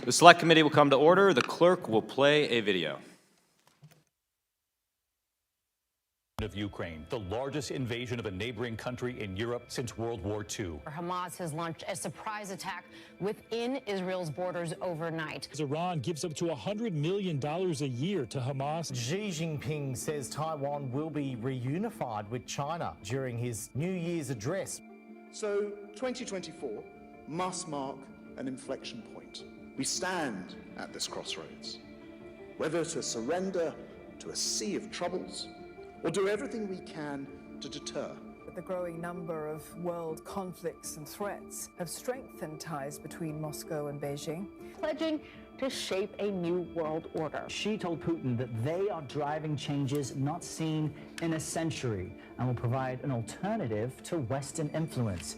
The Select Committee will come to order. The clerk will play a video. Of Ukraine, the largest invasion of a neighboring country in Europe since World War II. Hamas has launched a surprise attack within Israel's borders overnight. Iran gives up to $100 million a year to Hamas. Xi Jinping says Taiwan will be reunified with China during his New Year's address. So 2024 must mark an inflection point. We stand at this crossroads, whether to surrender to a sea of troubles or do everything we can to deter. The growing number of world conflicts and threats have strengthened ties between Moscow and Beijing, Pledging to shape a new world order. Xi told Putin that they are driving changes not seen in a century and will provide an alternative to Western influence.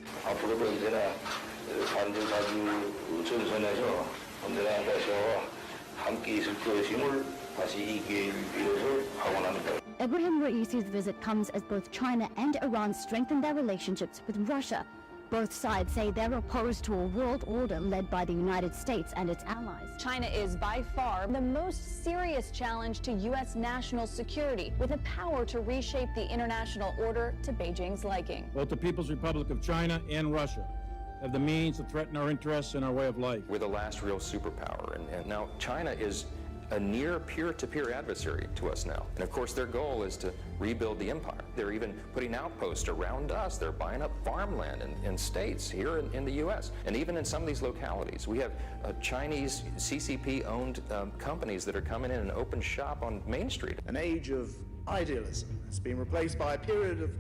Ibrahim Raisi's visit comes as both China and Iran strengthen their relationships with Russia. Both sides say they're opposed to a world order led by the United States and its allies. China is by far the most serious challenge to U.S. national security, with a power to reshape the international order to Beijing's liking. Both the People's Republic of China and Russia have the means to threaten our interests and our way of life. We're the last real superpower, and now China is a near peer-to-peer adversary to us now. And of course their goal is to rebuild the empire. They're even putting outposts around us. They're buying up farmland in states here in the US. And even in some of these localities, we have Chinese CCP-owned companies that are coming in and open shop on Main Street. An age of idealism has been replaced by a period of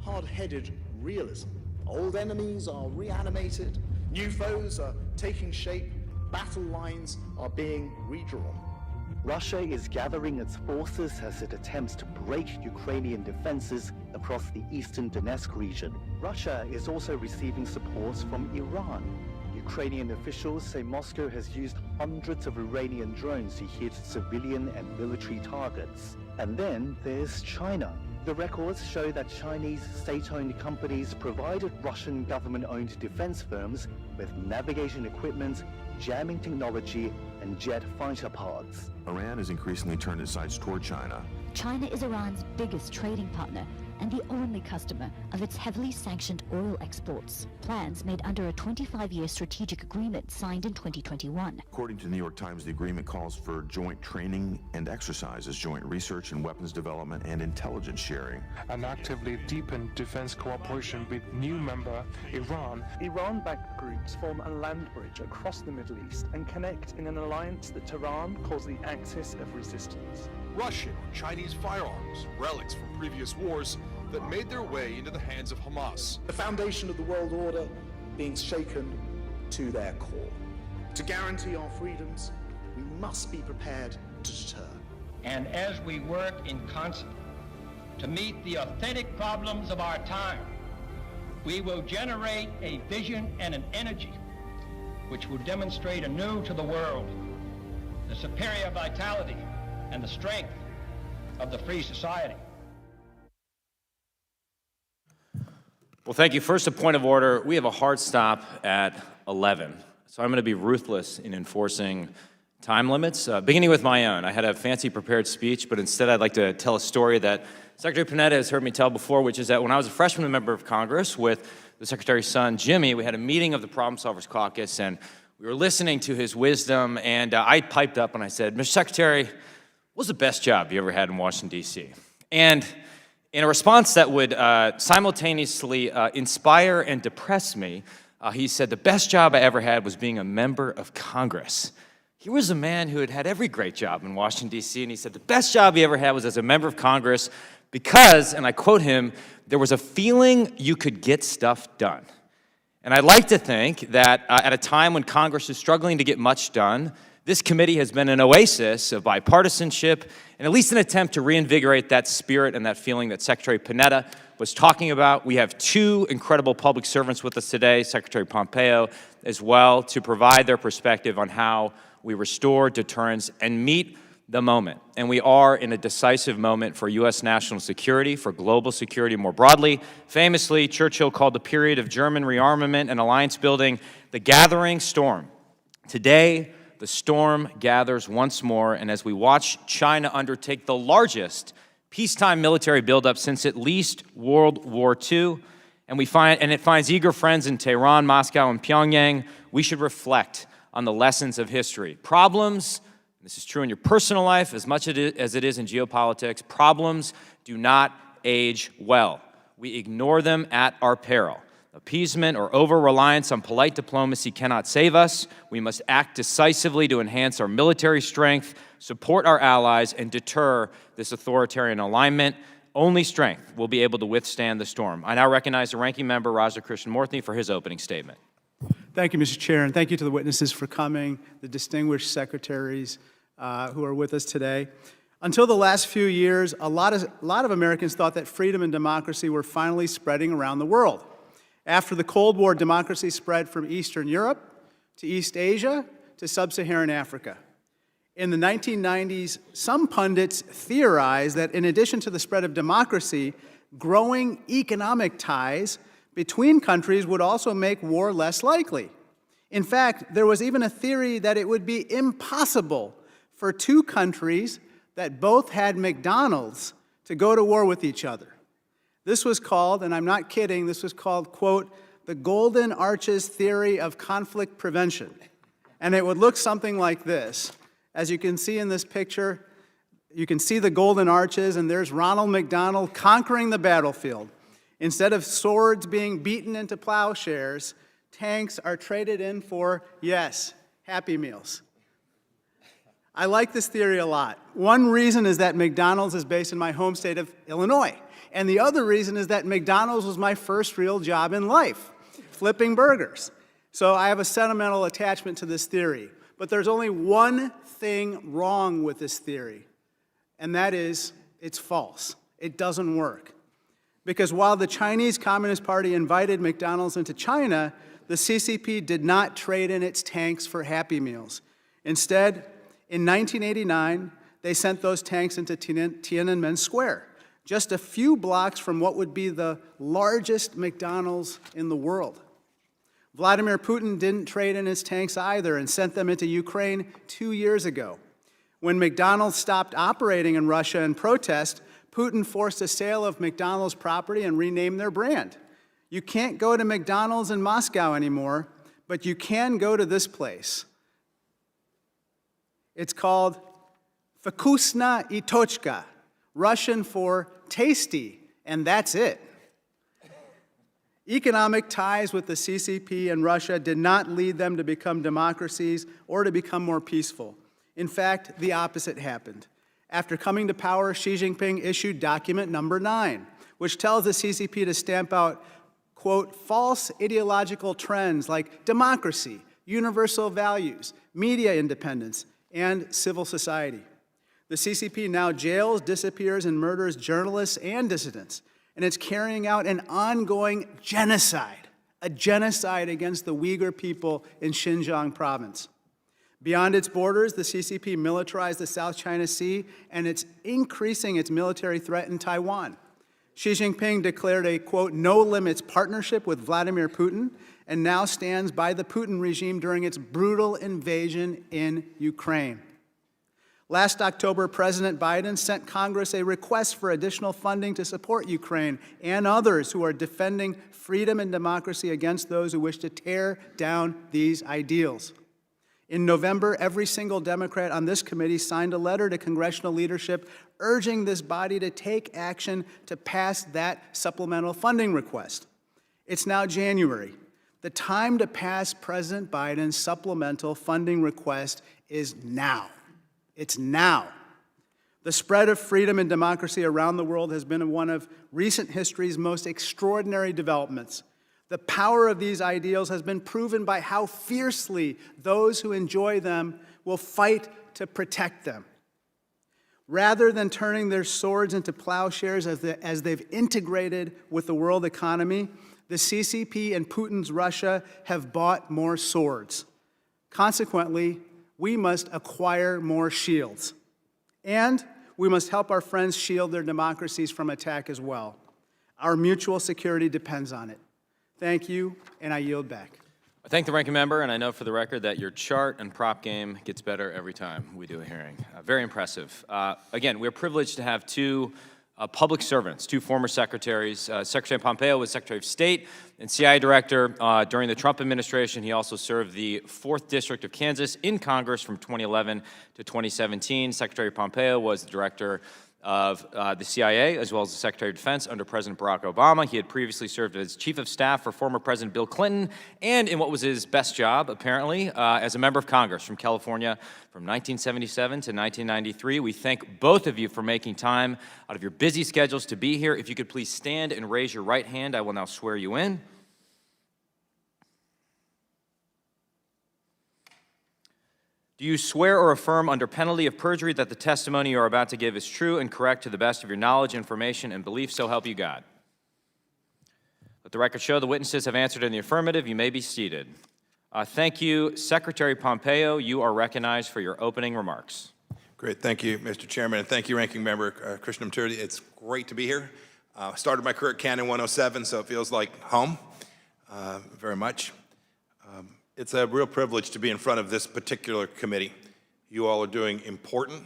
hard-headed realism. Old enemies are reanimated, new foes are taking shape, battle lines are being redrawn. Russia is gathering its forces as it attempts to break Ukrainian defenses across the eastern Donetsk region. Russia is also receiving support from Iran. Ukrainian officials say Moscow has used hundreds of Iranian drones to hit civilian and military targets. And then there's China. The records show that Chinese state-owned companies provided Russian government-owned defense firms with navigation equipment, jamming technology, and jet fighter parts. Iran has increasingly turned its sights toward China. China is Iran's biggest trading partner and the only customer of its heavily sanctioned oil exports. Plans made under a 25-year strategic agreement signed in 2021. According to the New York Times, the agreement calls for joint training and exercises, joint research and weapons development, and intelligence sharing. And actively deepen defense cooperation with new member Iran. Iran-backed groups form a land bridge across the Middle East and connect in an alliance that Tehran calls the axis of resistance. Russian or Chinese firearms, relics from previous wars that made their way into the hands of Hamas. The foundation of the world order being shaken to their core. To guarantee our freedoms, we must be prepared to deter. And as we work in concert to meet the authentic problems of our time, we will generate a vision and an energy which will demonstrate anew to the world the superior vitality and the strength of the free society. Well, thank you. First, a point of order. We have a hard stop at 11, so I'm going to be ruthless in enforcing time limits, beginning with my own. I had a fancy prepared speech, but instead I'd like to tell a story that Secretary Panetta has heard me tell before, which is that when I was a freshman member of Congress with the Secretary's son, Jimmy, we had a meeting of the Problem Solvers Caucus, and we were listening to his wisdom, and I piped up and I said, Mr. Secretary, what was the best job you ever had in Washington, D.C.? And in a response that would simultaneously inspire and depress me, he said, the best job I ever had was being a member of Congress. He was a man who had had every great job in Washington, D.C., and he said the best job he ever had was as a member of Congress because, and I quote him, there was a feeling you could get stuff done. And I'd like to think that at a time when Congress is struggling to get much done, this committee has been an oasis of bipartisanship and at least an attempt to reinvigorate that spirit and that feeling that Secretary Panetta was talking about. We have two incredible public servants with us today, Secretary Pompeo as well, to provide their perspective on how we restore deterrence and meet the moment. And we are in a decisive moment for U.S. national security, for global security more broadly. Famously, Churchill called the period of German rearmament and alliance building the gathering storm. Today, the storm gathers once more, and as we watch China undertake the largest peacetime military buildup since at least World War II, and it finds eager friends in Tehran, Moscow, and Pyongyang, we should reflect on the lessons of history. Problems, this is true in your personal life as much as it is in geopolitics, problems do not age well. We ignore them at our peril. Appeasement or over-reliance on polite diplomacy cannot save us. We must act decisively to enhance our military strength, support our allies, and deter this authoritarian alignment. Only strength will be able to withstand the storm. I now recognize the ranking member, Raja Krishnamurthy, for his opening statement. Thank you, Mr. Chair, and thank you to the witnesses for coming, the distinguished secretaries who are with us today. Until the last few years, a lot of Americans thought that freedom and democracy were finally spreading around the world. After the Cold War, democracy spread from Eastern Europe to East Asia to Sub-Saharan Africa. In the 1990s, some pundits theorized that in addition to the spread of democracy, growing economic ties between countries would also make war less likely. In fact, there was even a theory that it would be impossible for two countries that both had McDonald's to go to war with each other. This was called, and I'm not kidding, this was called, quote, the Golden Arches theory of conflict prevention. And it would look something like this. As you can see in this picture, you can see the Golden Arches, and there's Ronald McDonald conquering the battlefield. Instead of swords being beaten into plowshares, tanks are traded in for, yes, Happy Meals. I like this theory a lot. One reason is that McDonald's is based in my home state of Illinois. And the other reason is that McDonald's was my first real job in life, flipping burgers. So I have a sentimental attachment to this theory. But there's only one thing wrong with this theory, and that is it's false. It doesn't work. Because while the Chinese Communist Party invited McDonald's into China, the CCP did not trade in its tanks for Happy Meals. Instead, in 1989, they sent those tanks into Tiananmen Square, just a few blocks from what would be the largest McDonald's in the world. Vladimir Putin didn't trade in his tanks either and sent them into Ukraine 2 years ago. When McDonald's stopped operating in Russia in protest, Putin forced a sale of McDonald's property and renamed their brand. You can't go to McDonald's in Moscow anymore, but you can go to this place. It's called Vkusna I Tochka, Russian for tasty, and that's it. Economic ties with the CCP and Russia did not lead them to become democracies or to become more peaceful. In fact, the opposite happened. After coming to power, Xi Jinping issued document number 9, which tells the CCP to stamp out, quote, false ideological trends like democracy, universal values, media independence, and civil society. The CCP now jails, disappears, and murders journalists and dissidents, and it's carrying out an ongoing genocide, a genocide against the Uyghur people in Xinjiang province. Beyond its borders, the CCP militarized the South China Sea, and it's increasing its military threat in Taiwan. Xi Jinping declared a, quote, no-limits partnership with Vladimir Putin, and now stands by the Putin regime during its brutal invasion in Ukraine. Last October, President Biden sent Congress a request for additional funding to support Ukraine and others who are defending freedom and democracy against those who wish to tear down these ideals. In November, every single Democrat on this committee signed a letter to congressional leadership urging this body to take action to pass that supplemental funding request. It's now January. The time to pass President Biden's supplemental funding request is now. It's now. The spread of freedom and democracy around the world has been one of recent history's most extraordinary developments. The power of these ideals has been proven by how fiercely those who enjoy them will fight to protect them. Rather than turning their swords into plowshares as they've integrated with the world economy, the CCP and Putin's Russia have bought more swords. Consequently, we must acquire more shields. And we must help our friends shield their democracies from attack as well. Our mutual security depends on it. Thank you, and I yield back. I thank the ranking member, and I know for the record that your chart and prop game gets better every time we do a hearing. Very impressive. Again, we're privileged to have two public servants, two former secretaries. Secretary Pompeo was Secretary of State and CIA Director during the Trump administration. He also served the 4th District of Kansas in Congress from 2011 to 2017. Secretary Pompeo was the Director of the CIA, as well as the Secretary of Defense under President Barack Obama. He had previously served as Chief of Staff for former President Bill Clinton, and in what was his best job, apparently, as a member of Congress from California from 1977 to 1993. We thank both of you for making time out of your busy schedules to be here. If you could please stand and raise your right hand, I will now swear you in. Do you swear or affirm under penalty of perjury that the testimony you are about to give is true and correct to the best of your knowledge, information, and belief, so help you God? Let the record show the witnesses have answered in the affirmative. You may be seated. Thank you, Secretary Pompeo. You are recognized for your opening remarks. Great. Thank you, Mr. Chairman, and thank you, Ranking Member Krishnamurti. It's great to be here. I started my career at Canon 107, so it feels like home very much. It's a real privilege to be in front of this particular committee. You all are doing important,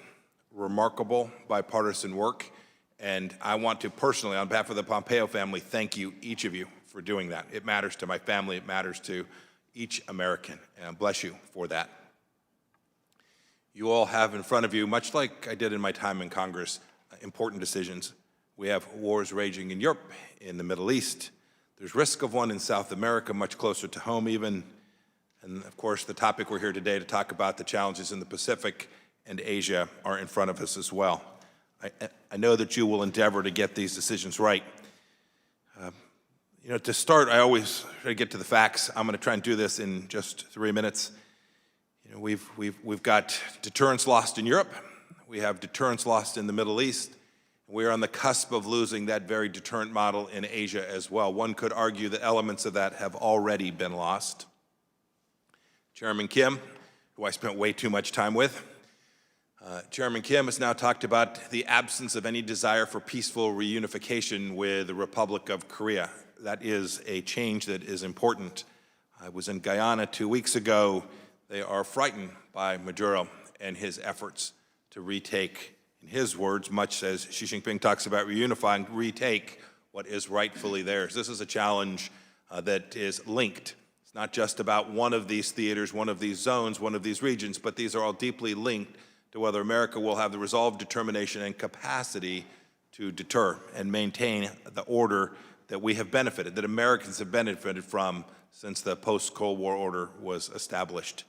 remarkable, bipartisan work, and I want to personally, on behalf of the Pompeo family, thank you, each of you, for doing that. It matters to my family, it matters to each American, and I bless you for that. You all have in front of you, much like I did in my time in Congress, important decisions. We have wars raging in Europe, in the Middle East. There's risk of one in South America, much closer to home even. And of course, the topic we're here today to talk about, the challenges in the Pacific and Asia, are in front of us as well. I know that you will endeavor to get these decisions right. To start, I always try to get to the facts. I'm going to try and do this in just 3 minutes. We've got deterrence lost in Europe. We have deterrence lost in the Middle East. We are on the cusp of losing that very deterrent model in Asia as well. One could argue that elements of that have already been lost. Chairman Kim, who I spent way too much time with, Chairman Kim has now talked about the absence of any desire for peaceful reunification with the Republic of Korea. That is a change that is important. I was in Guyana 2 weeks ago. They are frightened by Maduro and his efforts to retake, in his words, much as Xi Jinping talks about reunifying, retake what is rightfully theirs. This is a challenge that is linked. It's not just about one of these theaters, one of these zones, one of these regions, but these are all deeply linked to whether America will have the resolve, determination, and capacity to deter and maintain the order that we have benefited, that Americans have benefited from since the post-Cold War order was established.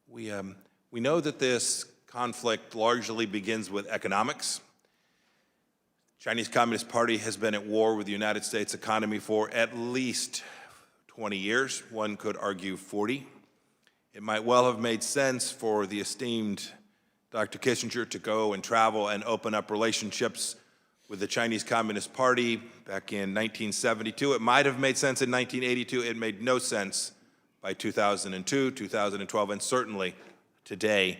We know that this conflict largely begins with economics. Chinese Communist Party has been at war with the United States economy for at least 20 years, one could argue 40. It might well have made sense for the esteemed Dr. Kissinger to go and travel and open up relationships with the Chinese Communist Party back in 1972. It might have made sense in 1982. It made no sense by 2002, 2012, and certainly today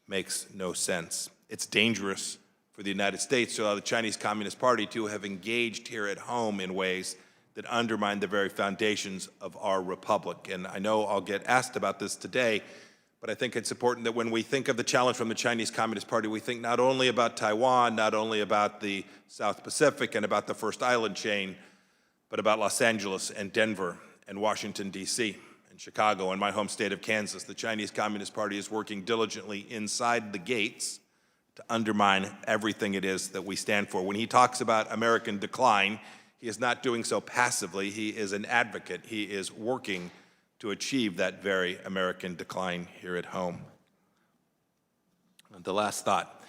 makes no sense. It's dangerous for the United States to allow the Chinese Communist Party to have engaged here at home in ways that undermine the very foundations of our republic. And I know I'll get asked about this today, but I think it's important that when we think of the challenge from the Chinese Communist Party, we think not only about Taiwan, not only about the South Pacific and about the First Island chain, but about Los Angeles and Denver and Washington, D.C., and Chicago and my home state of Kansas. The Chinese Communist Party is working diligently inside the gates to undermine everything it is that we stand for. When he talks about American decline, he is not doing so passively. He is an advocate. He is working to achieve that very American decline here at home. And the last thought,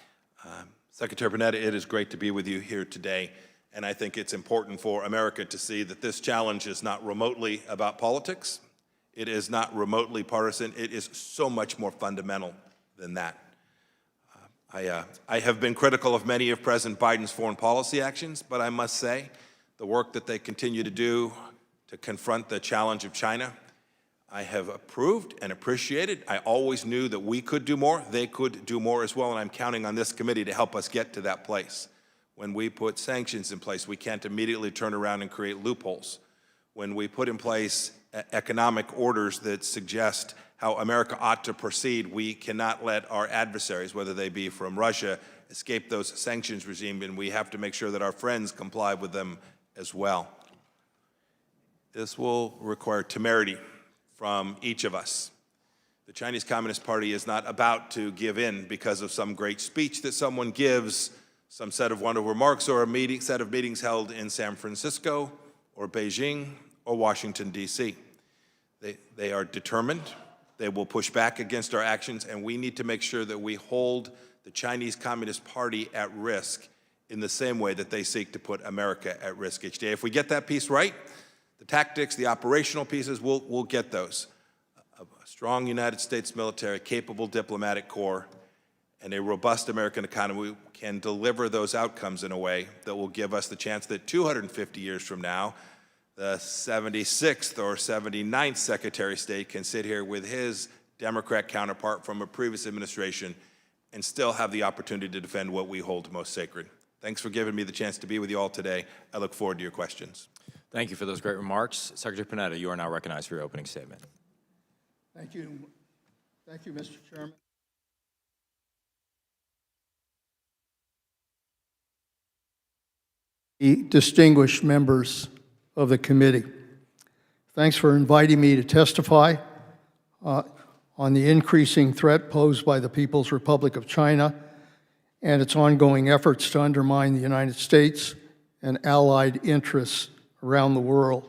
Secretary Panetta, it is great to be with you here today, and I think it's important for America to see that this challenge is not remotely about politics. It is not remotely partisan. It is so much more fundamental than that. I have been critical of many of President Biden's foreign policy actions, but I must say the work that they continue to do to confront the challenge of China, I have approved and appreciated. I always knew that we could do more, they could do more as well, and I'm counting on this committee to help us get to that place When we put sanctions in place, we can't immediately turn around and create loopholes. When we put in place economic orders that suggest how America ought to proceed, we cannot let our adversaries, whether they be from Russia, escape those sanctions regime, and we have to make sure that our friends comply with them as well. This will require temerity from each of us. The Chinese Communist Party is not about to give in because of some great speech that someone gives, some set of wonderful remarks, or a set of meetings held in San Francisco or Beijing or Washington, D.C. They are determined. They will push back against our actions, and we need to make sure that we hold the Chinese Communist Party at risk in the same way that they seek to put America at risk each day. If we get that piece right, the tactics, the operational pieces, we'll get those. A strong United States military, capable diplomatic corps, and a robust American economy can deliver those outcomes in a way that will give us the chance that 250 years from now, the 76th or 79th Secretary of State can sit here with his Democrat counterpart from a previous administration and still have the opportunity to defend what we hold most sacred. Thanks for giving me the chance to be with you all today. I look forward to your questions. Thank you for those great remarks. Secretary Panetta, you are now recognized for your opening statement. Thank you. Thank you, Mr. Chairman. Distinguished members of the committee, thanks for inviting me to testify on the increasing threat posed by the People's Republic of China and its ongoing efforts to undermine the United States and allied interests around the world.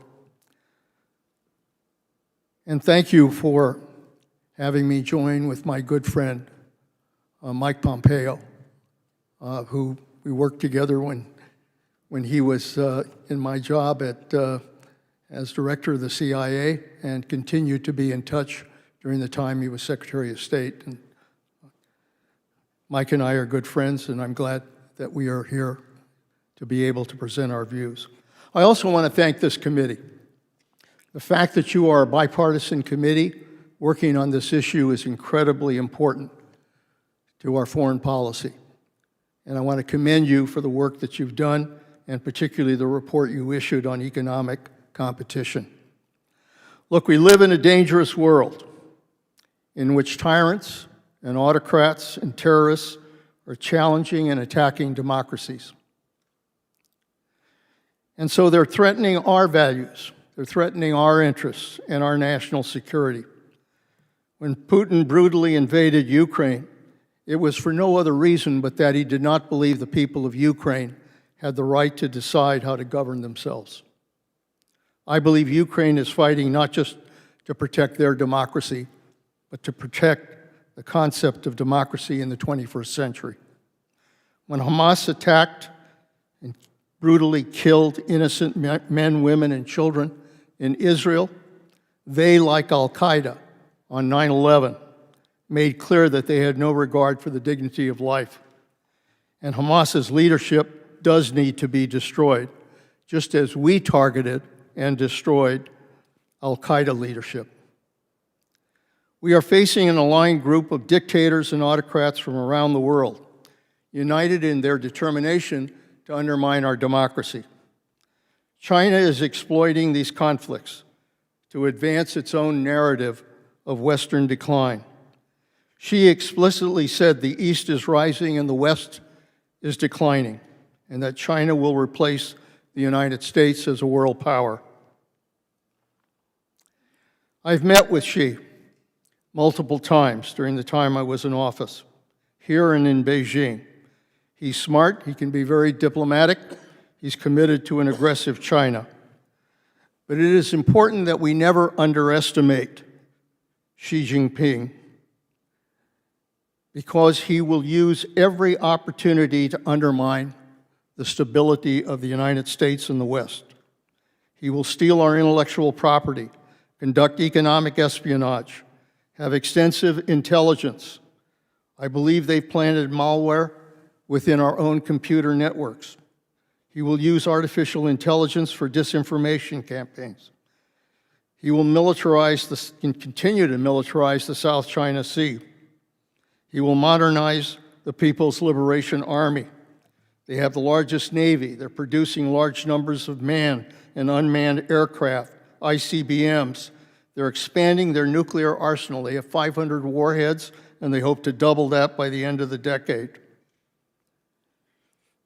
And thank you for having me join with my good friend, Mike Pompeo, who we worked together when he was in my job as director of the CIA, and continued to be in touch during the time he was Secretary of State. And Mike and I are good friends, and I'm glad that we are here to be able to present our views. I also want to thank this committee. The fact that you are a bipartisan committee working on this issue is incredibly important to our foreign policy. And I want to commend you for the work that you've done, and particularly the report you issued on economic competition. Look, we live in a dangerous world in which tyrants and autocrats and terrorists are challenging and attacking democracies. And so they're threatening our values, they're threatening our interests and our national security. When Putin brutally invaded Ukraine, it was for no other reason but that he did not believe the people of Ukraine had the right to decide how to govern themselves. I believe Ukraine is fighting not just to protect their democracy, but to protect the concept of democracy in the 21st century. When Hamas attacked and brutally killed innocent men, women, and children in Israel, they, like Al-Qaeda on 9/11, made clear that they had no regard for the dignity of life. And Hamas's leadership does need to be destroyed, just as we targeted and destroyed Al-Qaeda leadership. We are facing an aligned group of dictators and autocrats from around the world, united in their determination to undermine our democracy. China is exploiting these conflicts to advance its own narrative of Western decline. She explicitly said the East is rising and the West is declining, and that China will replace the United States as a world power. I've met with Xi multiple times during the time I was in office, here and in Beijing. He's smart, he can be very diplomatic, he's committed to an aggressive China. But it is important that we never underestimate Xi Jinping, because he will use every opportunity to undermine the stability of the United States and the West. He will steal our intellectual property, conduct economic espionage, have extensive intelligence. I believe they've planted malware within our own computer networks. He will use artificial intelligence for disinformation campaigns. He will continue to militarize the South China Sea. He will modernize the People's Liberation Army. They have the largest Navy. They're producing large numbers of manned and unmanned aircraft, ICBMs. They're expanding their nuclear arsenal. They have 500 warheads, and they hope to double that by the end of the decade.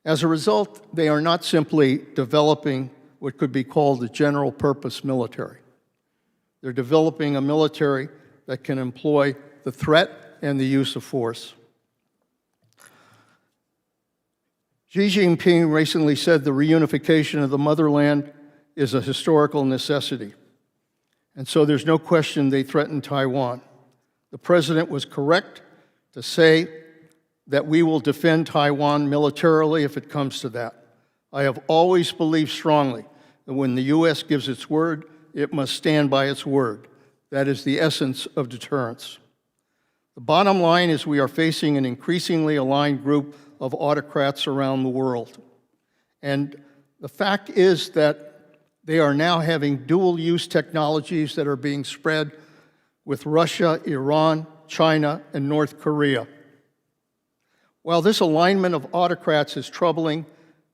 As a result, they are not simply developing what could be called a general-purpose military. They're developing a military that can employ the threat and the use of force. Xi Jinping recently said the reunification of the motherland is a historical necessity. And so there's no question they threaten Taiwan. The president was correct to say that we will defend Taiwan militarily if it comes to that. I have always believed strongly that when the U.S. gives its word, it must stand by its word. That is the essence of deterrence. The bottom line is we are facing an increasingly aligned group of autocrats around the world. And the fact is that they are now having dual-use technologies that are being spread with Russia, Iran, China, and North Korea. While this alignment of autocrats is troubling,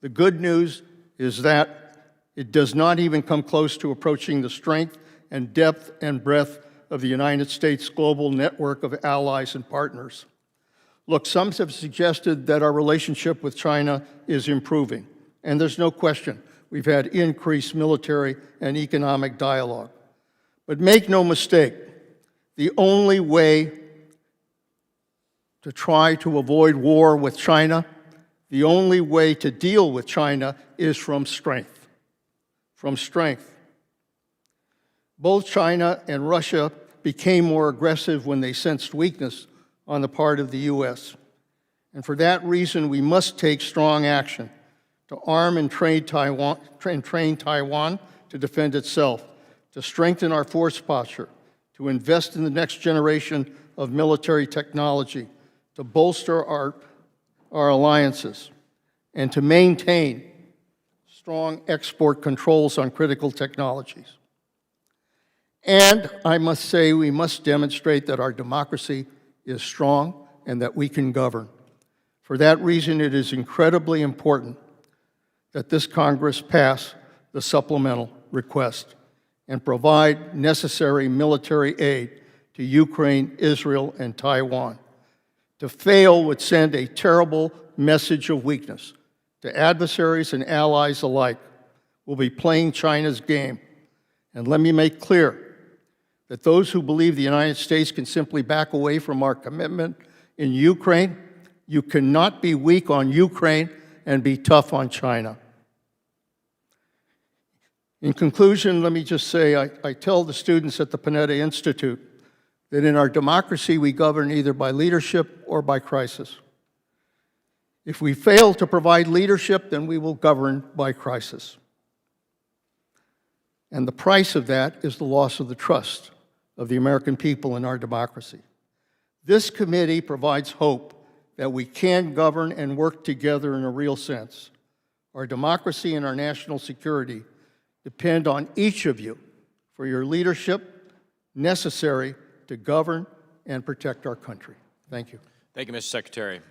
the good news is that it does not even come close to approaching the strength and depth and breadth of the United States' global network of allies and partners. Look, some have suggested that our relationship with China is improving, and there's no question we've had increased military and economic dialogue. But make no mistake, the only way to try to avoid war with China, the only way to deal with China is from strength. From strength. Both China and Russia became more aggressive when they sensed weakness on the part of the U.S. And for that reason, we must take strong action to arm and train Taiwan to defend itself, to strengthen our force posture, to invest in the next generation of military technology, to bolster our alliances, and to maintain strong export controls on critical technologies. And I must say, we must demonstrate that our democracy is strong and that we can govern. For that reason, it is incredibly important that this Congress pass the supplemental request and provide necessary military aid to Ukraine, Israel, and Taiwan. To fail would send a terrible message of weakness to adversaries and allies alike. We'll be playing China's game. And let me make clear that those who believe the United States can simply back away from our commitment in Ukraine, you cannot be weak on Ukraine and be tough on China. In conclusion, let me just say, I tell the students at the Panetta Institute that in our democracy we govern either by leadership or by crisis. If we fail to provide leadership, then we will govern by crisis. And the price of that is the loss of the trust of the American people in our democracy. This committee provides hope that we can govern and work together in a real sense. Our democracy and our national security depend on each of you for your leadership necessary to govern and protect our country. Thank you. Thank you, Mr. Secretary.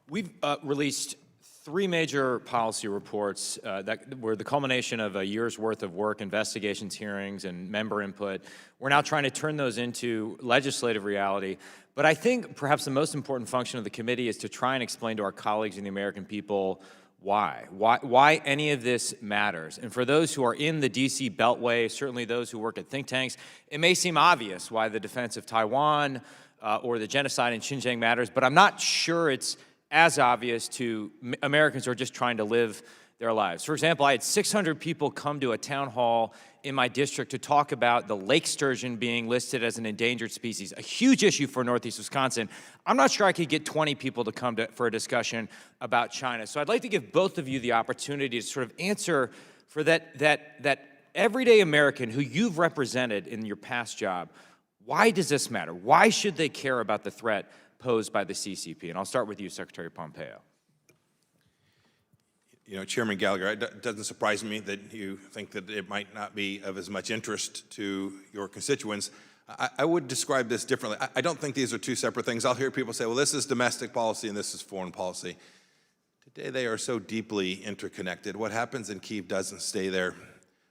We've released 3 major policy reports that were the culmination of a year's worth of work, investigations, hearings, and member input. We're now trying to turn those into legislative reality. But I think perhaps the most important function of the committee is to try and explain to our colleagues and the American people why any of this matters. And for those who are in the D.C. Beltway, certainly those who work at think tanks, it may seem obvious why the defense of Taiwan or the genocide in Xinjiang matters, but I'm not sure it's as obvious to Americans who are just trying to live their lives. For example, I had 600 people come to a town hall in my district to talk about the lake sturgeon being listed as an endangered species, a huge issue for Northeast Wisconsin. I'm not sure I could get 20 people to come for a discussion about China. So I'd like to give both of you the opportunity to sort of answer for that everyday American who you've represented in your past job. Why does this matter? Why should they care about the threat posed by the CCP? And I'll start with you, Secretary Pompeo. You know, Chairman Gallagher, it doesn't surprise me that you think that it might not be of as much interest to your constituents. I would describe this differently. I don't think these are two separate things. I'll hear people say, well, this is domestic policy and this is foreign policy. Today they are so deeply interconnected. What happens in Kyiv doesn't stay there.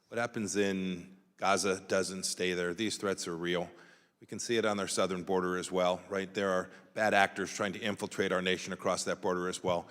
What happens in Gaza doesn't stay there. These threats are real. We can see it on our southern border as well, right? There are bad actors trying to infiltrate our nation across that border as well.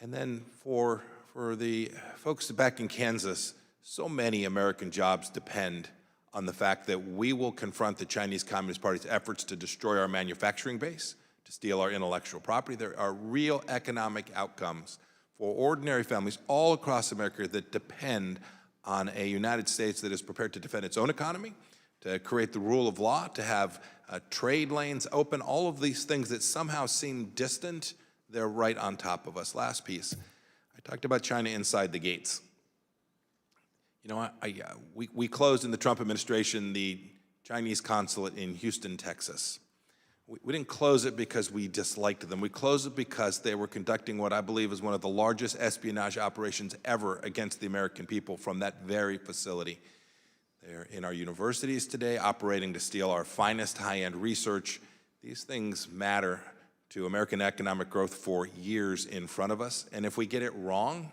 And then for the folks back in Kansas, so many American jobs depend on the fact that we will confront the Chinese Communist Party's efforts to destroy our manufacturing base, to steal our intellectual property. There are real economic outcomes for ordinary families all across America that depend on a United States that is prepared to defend its own economy, to create the rule of law, to have trade lanes open, all of these things that somehow seem distant, they're right on top of us. Last piece, I talked about China inside the gates. You know, we closed in the Trump administration the Chinese consulate in Houston, Texas. We didn't close it because we disliked them. We closed it because they were conducting what I believe is one of the largest espionage operations ever against the American people from that very facility. They're in our universities today, operating to steal our finest high-end research. These things matter to American economic growth for years in front of us. And if we get it wrong,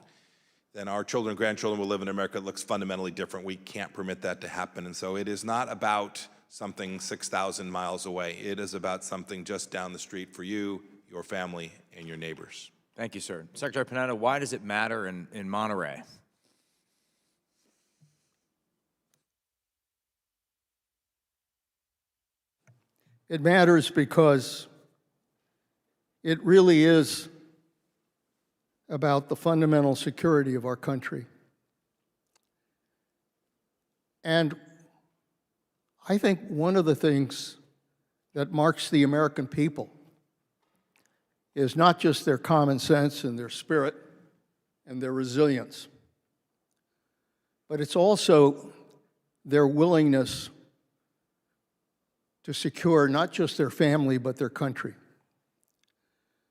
then our children and grandchildren will live in America that looks fundamentally different. We can't permit that to happen. And so it is not about something 6,000 miles away. It is about something just down the street for you, your family, and your neighbors. Thank you, sir. Secretary Panetta, why does it matter in Monterey? It matters because it really is about the fundamental security of our country. And I think one of the things that marks the American people is not just their common sense and their spirit and their resilience, but it's also their willingness to secure not just their family, but their country.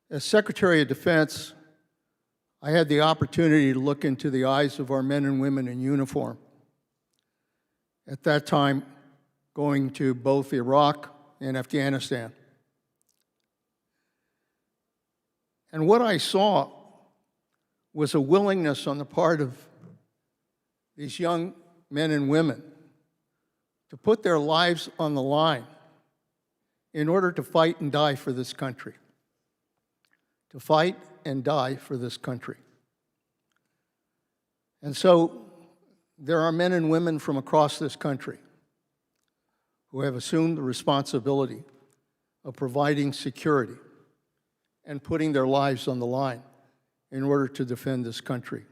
As Secretary of Defense, I had the opportunity to look into the eyes of our men and women in uniform. At that time, going to both Iraq and Afghanistan. And what I saw was a willingness on the part of these young men and women to put their lives on the line in order to fight and die for this country. To fight and die for this country. And so there are men and women from across this country who have assumed the responsibility of providing security and putting their lives on the line in order to defend this country.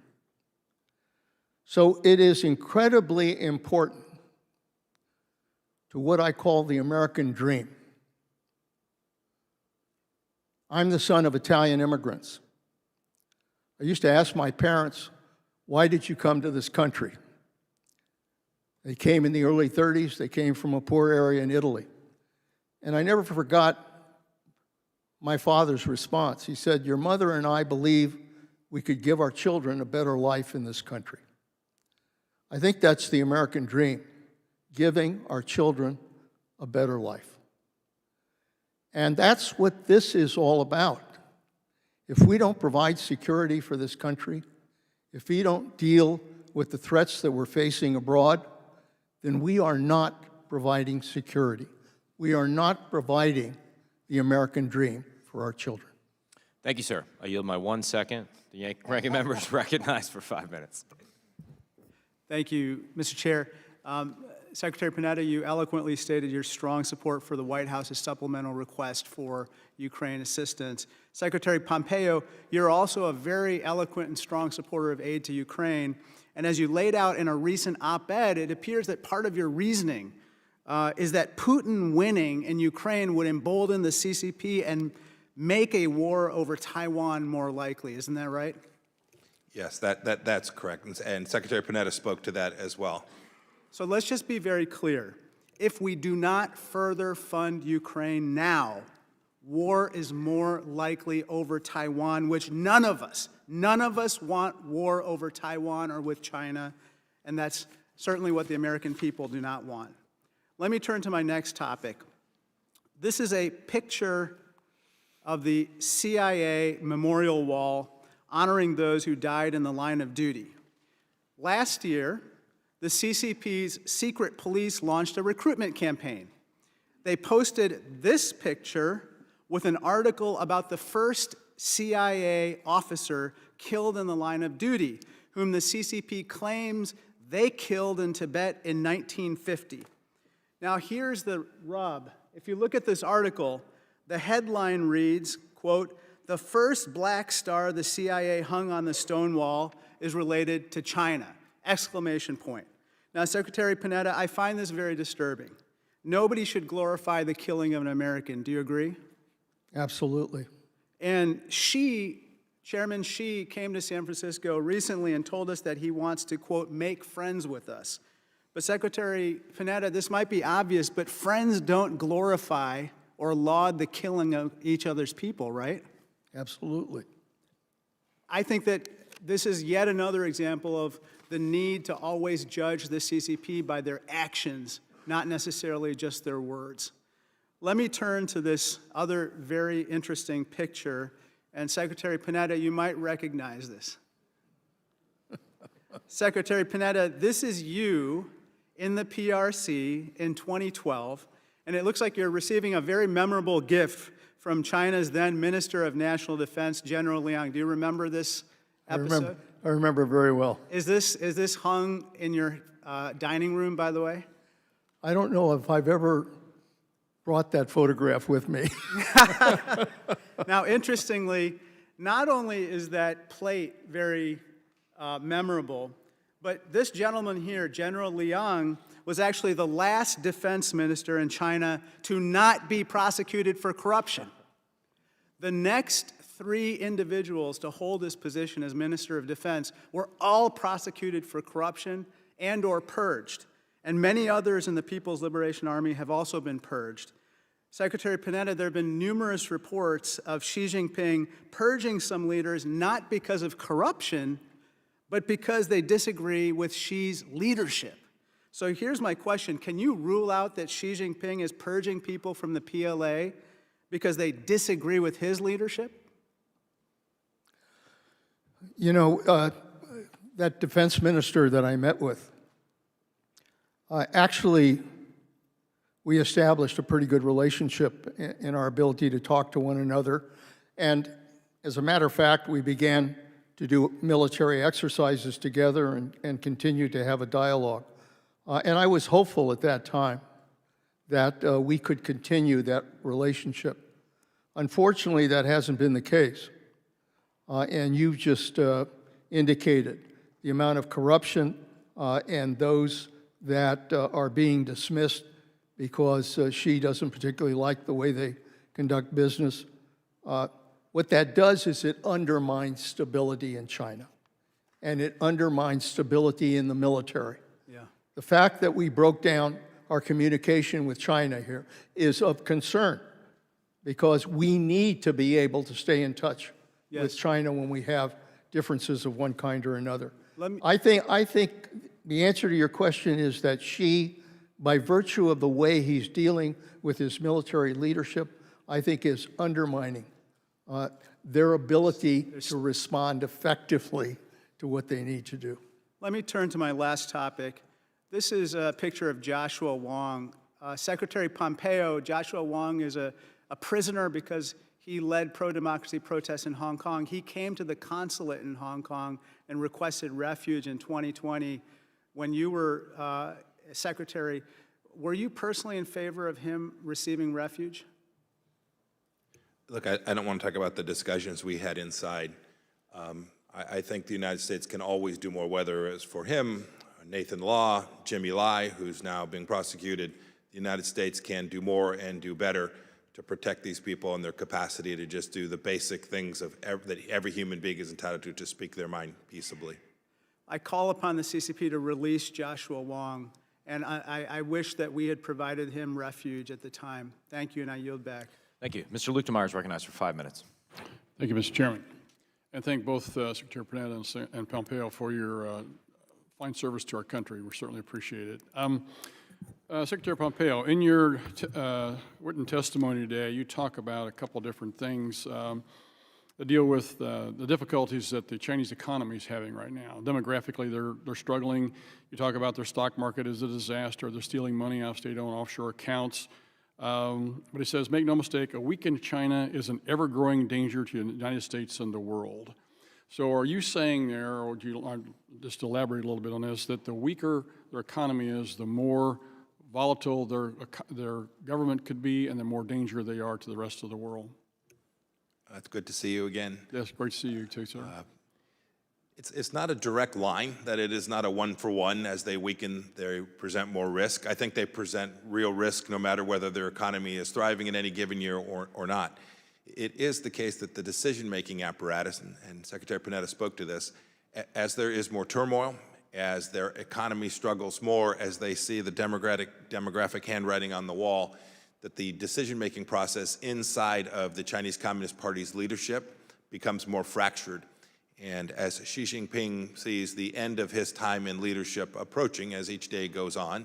So it is incredibly important to what I call the American dream. I'm the son of Italian immigrants. I used to ask my parents, why did you come to this country? They came in the early 30s. They came from a poor area in Italy. And I never forgot my father's response. He said, your mother and I believe we could give our children a better life in this country. I think that's the American dream, giving our children a better life. And that's what this is all about. If we don't provide security for this country, if we don't deal with the threats that we're facing abroad, then we are not providing security. We are not providing the American dream for our children. Thank you, sir. I yield my 1 second. The ranking member is recognized for 5 minutes. Thank you, Mr. Chair. Secretary Panetta, you eloquently stated your strong support for the White House's supplemental request for Ukraine assistance. Secretary Pompeo, you're also a very eloquent and strong supporter of aid to Ukraine. And as you laid out in a recent op-ed, it appears that part of your reasoning is that Putin winning in Ukraine would embolden the CCP and make a war over Taiwan more likely. Isn't that right? Yes, that's correct. And Secretary Panetta spoke to that as well. So let's just be very clear. If we do not further fund Ukraine now, war is more likely over Taiwan, which none of us want war over Taiwan or with China, and that's certainly what the American people do not want. Let me turn to my next topic. This is a picture of the CIA memorial wall honoring those who died in the line of duty. Last year, the CCP's secret police launched a recruitment campaign. They posted this picture with an article about the first CIA officer killed in the line of duty, whom the CCP claims they killed in Tibet in 1950. Now here's the rub. If you look at this article, the headline reads, quote, "The first black star the CIA hung on the stone wall is related to China," exclamation point. Now, Secretary Panetta, I find this very disturbing. Nobody should glorify the killing of an American. Do you agree? Absolutely. And Chairman Xi came to San Francisco recently and told us that he wants to, quote, "make friends with us." But Secretary Panetta, this might be obvious, but friends don't glorify or laud the killing of each other's people, right? Absolutely. I think that this is yet another example of the need to always judge the CCP by their actions, not necessarily just their words. Let me turn to this other very interesting picture, and Secretary Panetta, you might recognize this. Secretary Panetta, this is you in the PRC in 2012, and it looks like you're receiving a very memorable gift from China's then Minister of National Defense, General Liang. Do you remember this episode? I remember very well. Is this hung in your dining room, by the way? I don't know if I've ever brought that photograph with me. Now, interestingly, not only is that plate very memorable, but this gentleman here, General Liang, was actually the last defense minister in China to not be prosecuted for corruption. The next 3 individuals to hold this position as Minister of Defense were all prosecuted for corruption and or purged, and many others in the People's Liberation Army have also been purged. Secretary Panetta, there have been numerous reports of Xi Jinping purging some leaders not because of corruption, but because they disagree with Xi's leadership. So here's my question. Can you rule out that Xi Jinping is purging people from the PLA because they disagree with his leadership? You know, that defense minister that I met with, actually, we established a pretty good relationship in our ability to talk to one another. And as a matter of fact, we began to do military exercises together and continue to have a dialogue. And I was hopeful at that time that we could continue that relationship. Unfortunately, that hasn't been the case. And you've just indicated the amount of corruption and those that are being dismissed because Xi doesn't particularly like the way they conduct business. What that does is it undermines stability in China, and it undermines stability in the military. Yeah. The fact that we broke down our communication with China here is of concern because we need to be able to stay in touch with China when we have differences of one kind or another. I think the answer to your question is that Xi, by virtue of the way he's dealing with his military leadership, I think is undermining their ability to respond effectively to what they need to do. Let me turn to my last topic. This is a picture of Joshua Wong. Secretary Pompeo, Joshua Wong is a prisoner because he led pro-democracy protests in Hong Kong. He came to the consulate in Hong Kong and requested refuge in 2020. When you were secretary, were you personally in favor of him receiving refuge? Look, I don't want to talk about the discussions we had inside. I think the United States can always do more, whether it's for him, Nathan Law, Jimmy Lai, who's now being prosecuted. The United States can do more and do better to protect these people and their capacity to just do the basic things that every human being is entitled to speak their mind peaceably. I call upon the CCP to release Joshua Wong, and I wish that we had provided him refuge at the time. Thank you, and I yield back. Thank you. Mr. Luke DeMar is recognized for 5 minutes. Thank you, Mr. Chairman. And thank both Secretary Panetta and Pompeo for your fine service to our country. We certainly appreciate it. Secretary Pompeo, in your written testimony today, you talk about a couple different things. deal with the difficulties that the Chinese economy is having right now. Demographically, they're struggling. You talk about their stock market is a disaster. They're stealing money out of state-owned offshore accounts. But he says, make no mistake, a weakened China is an ever-growing danger to the United States and the world. So are you saying there, or do you just elaborate a little bit on this, that the weaker their economy is, the more volatile their government could be and the more danger they are to the rest of the world? It's good to see you again. Yes, great to see you too, sir. It's not a direct line, that it is not a one-for-one. As they weaken, they present more risk. I think they present real risk no matter whether their economy is thriving in any given year or not. It is the case that the decision-making apparatus, and Secretary Panetta spoke to this, as there is more turmoil, as their economy struggles more, as they see the demographic handwriting on the wall, that the decision-making process inside of the Chinese Communist Party's leadership becomes more fractured. And as Xi Jinping sees the end of his time in leadership approaching as each day goes on,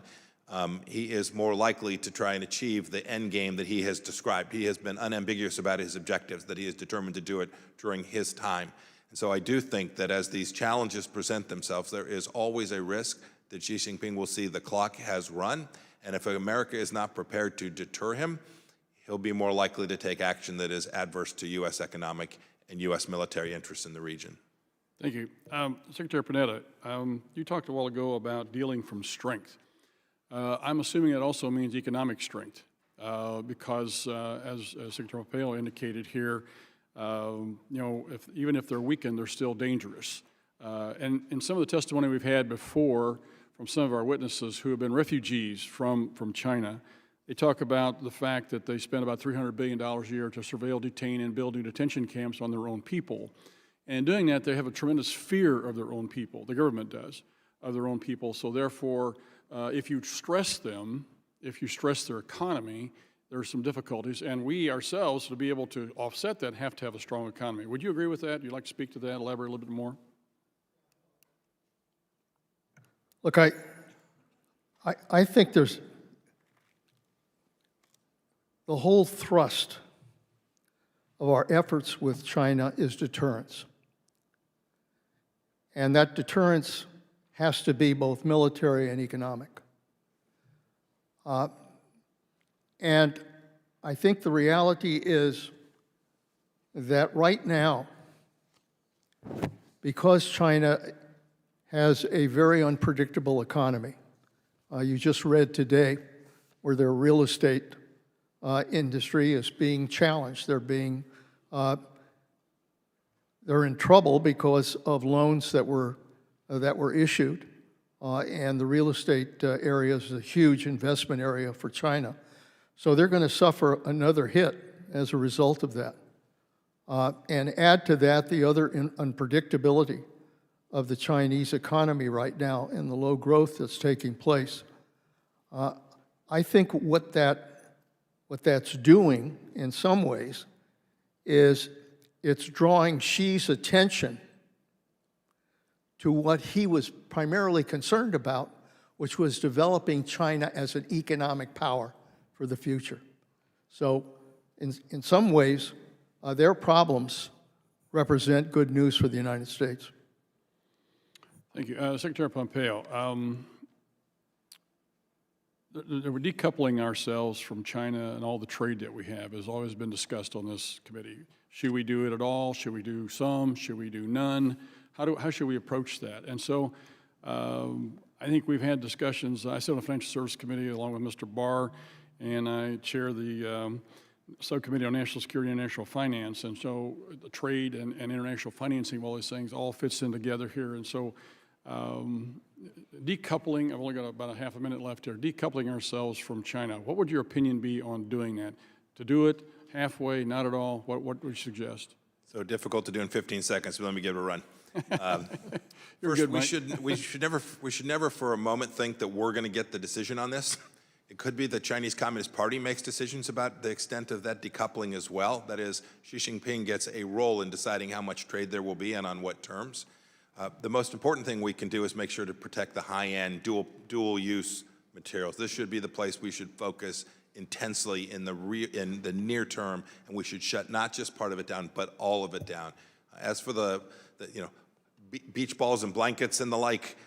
he is more likely to try and achieve the end game that he has described. He has been unambiguous about his objectives, that he is determined to do it during his time. And so I do think that as these challenges present themselves, there is always a risk that Xi Jinping will see the clock has run, and if America is not prepared to deter him, he'll be more likely to take action that is adverse to U.S. economic and U.S. military interests in the region. Thank you. Secretary Panetta, you talked a while ago about dealing from strength. I'm assuming that also means economic strength, because as Secretary Pompeo indicated here, even if they're weakened, they're still dangerous. And in some of the testimony we've had before from some of our witnesses who have been refugees from China, they talk about the fact that they spend about $300 billion a year to surveil, detain, and build new detention camps on their own people. And in doing that, they have a tremendous fear of their own people, the government does, of their own people. So therefore, if you stress them, if you stress their economy, there are some difficulties. And we ourselves, to be able to offset that, have to have a strong economy. Would you agree with that? Would you like to speak to that, elaborate a little bit more? Look, I think there's the whole thrust of our efforts with China is deterrence. And that deterrence has to be both military and economic. And I think the reality is that right now, because China has a very unpredictable economy, you just read today where their real estate industry is being challenged. They're in trouble because of loans that were issued, and the real estate area is a huge investment area for China. So they're going to suffer another hit as a result of that. And add to that the other unpredictability of the Chinese economy right now and the low growth that's taking place. I think what that's doing in some ways is it's drawing Xi's attention to what he was primarily concerned about, which was developing China as an economic power for the future. So in some ways, their problems represent good news for the United States. Thank you. Secretary Pompeo, we're decoupling ourselves from China, and all the trade that we have has always been discussed on this committee. Should we do it at all? Should we do some? Should we do none? How should we approach that? And so I think we've had discussions. I sit on the Financial Services Committee along with Mr. Barr, and I chair the Subcommittee on National Security and International Finance. And so the trade and international financing of all these things all fits in together here. And so decoupling, I've only got about a half a minute left here, decoupling ourselves from China. What would your opinion be on doing that? To do it halfway, not at all? What would you suggest? So difficult to do in 15 seconds, but let me give it a run. First, good, we should never for a moment think that we're going to get the decision on this. It could be the Chinese Communist Party makes decisions about the extent of that decoupling as well. That is, Xi Jinping gets a role in deciding how much trade there will be and on what terms. The most important thing we can do is make sure to protect the high-end dual-use materials. This should be the place we should focus intensely in the near term, and we should shut not just part of it down, but all of it down. As for the beach balls and blankets and the like,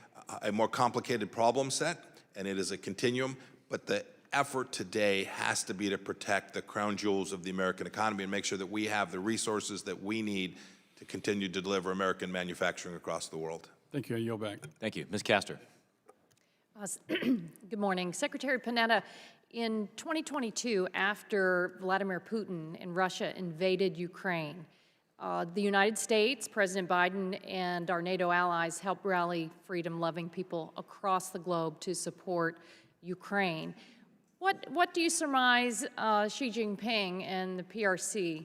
a more complicated problem set, and it is a continuum, but the effort today has to be to protect the crown jewels of the American economy and make sure that we have the resources that we need to continue to deliver American manufacturing across the world. Thank you. I yield back. Thank you. Ms. Castor. Good morning. Secretary Panetta, in 2022, after Vladimir Putin and Russia invaded Ukraine, the United States, President Biden, and our NATO allies helped rally freedom-loving people across the globe to support Ukraine. What do you surmise Xi Jinping and the PRC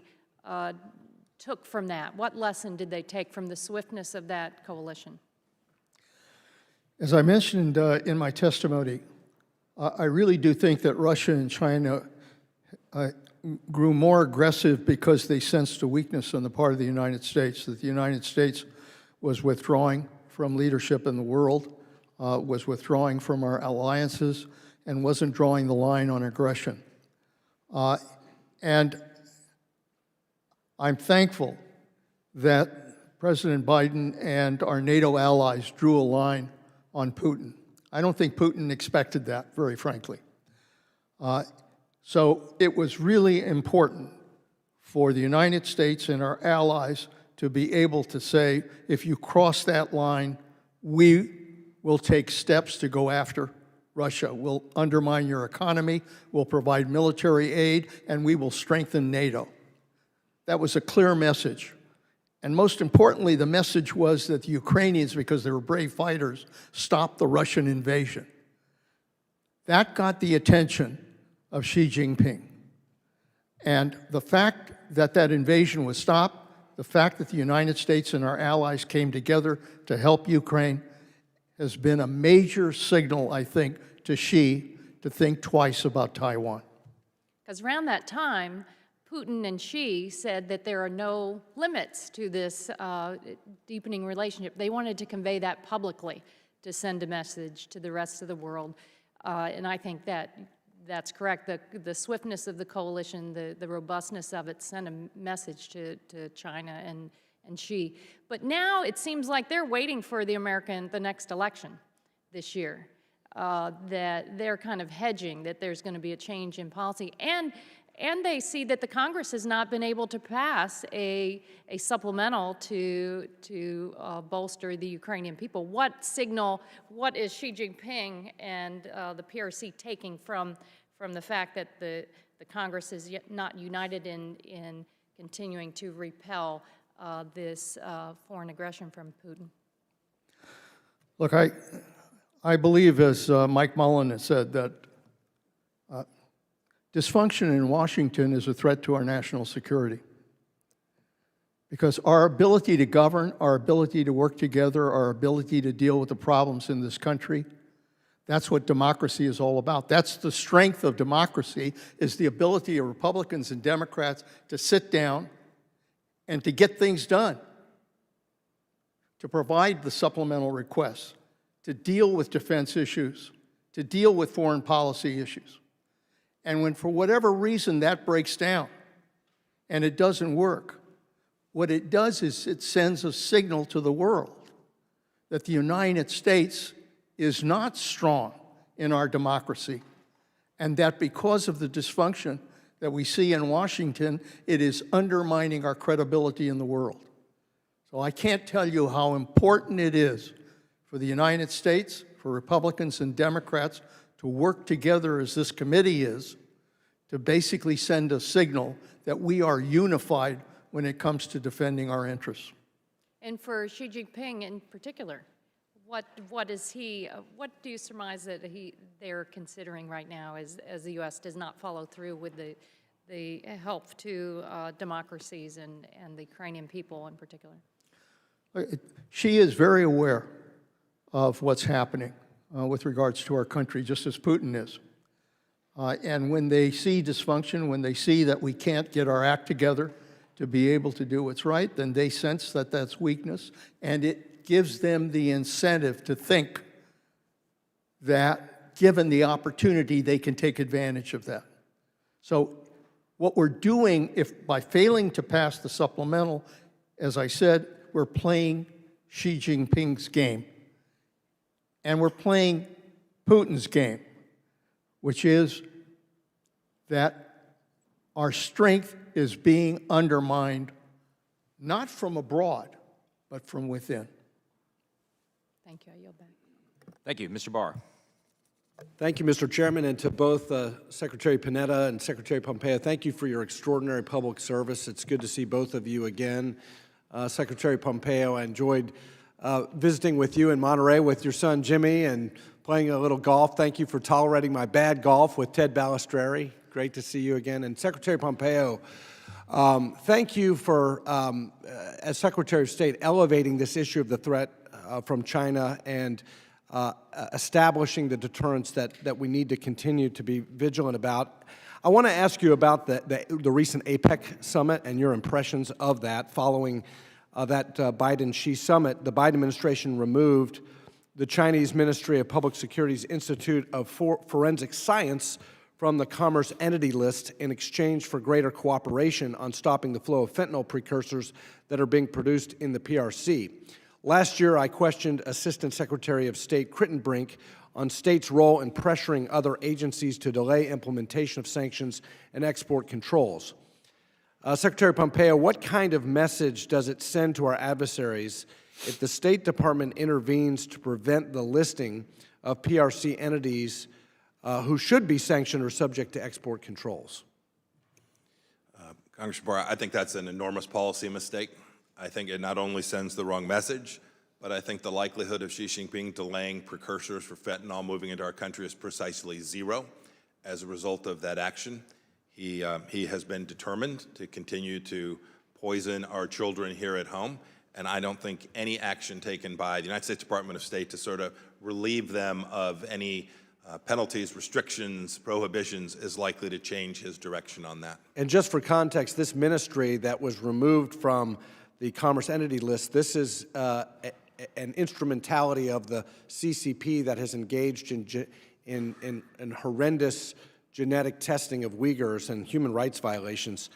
took from that? What lesson did they take from the swiftness of that coalition? As I mentioned in my testimony, I really do think that Russia and China grew more aggressive because they sensed a weakness on the part of the United States, that the United States was withdrawing from leadership in the world, was withdrawing from our alliances, and wasn't drawing the line on aggression. And I'm thankful that President Biden and our NATO allies drew a line on Putin. I don't think Putin expected that, very frankly. So it was really important for the United States and our allies to be able to say, if you cross that line, we will take steps to go after Russia. We'll undermine your economy, we'll provide military aid, and we will strengthen NATO. That was a clear message. And most importantly, the message was that the Ukrainians, because they were brave fighters, stopped the Russian invasion. That got the attention of Xi Jinping. And the fact that that invasion was stopped, the fact that the United States and our allies came together to help Ukraine, has been a major signal, I think, to Xi to think twice about Taiwan. Because around that time, Putin and Xi said that there are no limits to this deepening relationship. They wanted to convey that publicly, to send a message to the rest of the world. And I think that's correct. The swiftness of the coalition, the robustness of it sent a message to China and Xi. But now it seems like they're waiting for the next election this year, that they're kind of hedging that there's going to be a change in policy. And they see that the Congress has not been able to pass a supplemental to bolster the Ukrainian people. What is Xi Jinping and the PRC taking from the fact that the Congress is yet not united in continuing to repel this foreign aggression from Putin? Look, I believe, as Mike Mullen has said, that dysfunction in Washington is a threat to our national security. Because our ability to govern, our ability to work together, our ability to deal with the problems in this country, that's what democracy is all about. That's the strength of democracy, is the ability of Republicans and Democrats to sit down and to get things done, to provide the supplemental requests, to deal with defense issues, to deal with foreign policy issues. And when, for whatever reason, that breaks down and it doesn't work, what it does is it sends a signal to the world that the United States is not strong in our democracy, and that because of the dysfunction that we see in Washington, it is undermining our credibility in the world. So I can't tell you how important it is for the United States, for Republicans and Democrats, to work together as this committee is, to basically send a signal that we are unified when it comes to defending our interests. And for Xi Jinping in particular, what do you surmise that they're considering right now as the U.S. does not follow through with the help to democracies and the Ukrainian people in particular? Xi is very aware of what's happening with regards to our country, just as Putin is. And when they see dysfunction, when they see that we can't get our act together to be able to do what's right, then they sense that that's weakness, and it gives them the incentive to think that, given the opportunity, they can take advantage of that. So what we're doing, if by failing to pass the supplemental, as I said, we're playing Xi Jinping's game. And we're playing Putin's game, which is that our strength is being undermined, not from abroad, but from within. Thank you. I yield back. Thank you. Mr. Barr. Thank you, Mr. Chairman, and to both Secretary Panetta and Secretary Pompeo, thank you for your extraordinary public service. It's good to see both of you again. Secretary Pompeo, I enjoyed visiting with you in Monterey with your son Jimmy and playing a little golf. Thank you for tolerating my bad golf with Ted Balistreri. Great to see you again. And Secretary Pompeo, thank you for, as Secretary of State, elevating this issue of the threat from China and establishing the deterrence that we need to continue to be vigilant about. I want to ask you about the recent APEC summit and your impressions of that. Following that Biden-Xi summit, the Biden administration removed the Chinese Ministry of Public Security's Institute of Forensic Science from the Commerce Entity List in exchange for greater cooperation on stopping the flow of fentanyl precursors that are being produced in the PRC. Last year, I questioned Assistant Secretary of State Crittenbrink on states' role in pressuring other agencies to delay implementation of sanctions and export controls. Secretary Pompeo, what kind of message does it send to our adversaries if the State Department intervenes to prevent the listing of PRC entities who should be sanctioned or subject to export controls? Congressman Barr, I think that's an enormous policy mistake. I think it not only sends the wrong message, but I think the likelihood of Xi Jinping delaying precursors for fentanyl moving into our country is precisely zero as a result of that action. He has been determined to continue to poison our children here at home, and I don't think any action taken by the United States Department of State to sort of relieve them of any penalties, restrictions, prohibitions is likely to change his direction on that. And just for context, this ministry that was removed from the Commerce Entity List, this is an instrumentality of the CCP that has engaged in horrendous genetic testing of Uyghurs and human rights violations.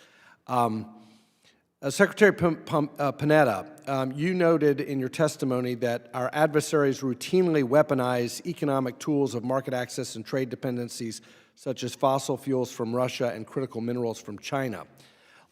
Secretary Panetta, you noted in your testimony that our adversaries routinely weaponize economic tools of market access and trade dependencies, such as fossil fuels from Russia and critical minerals from China.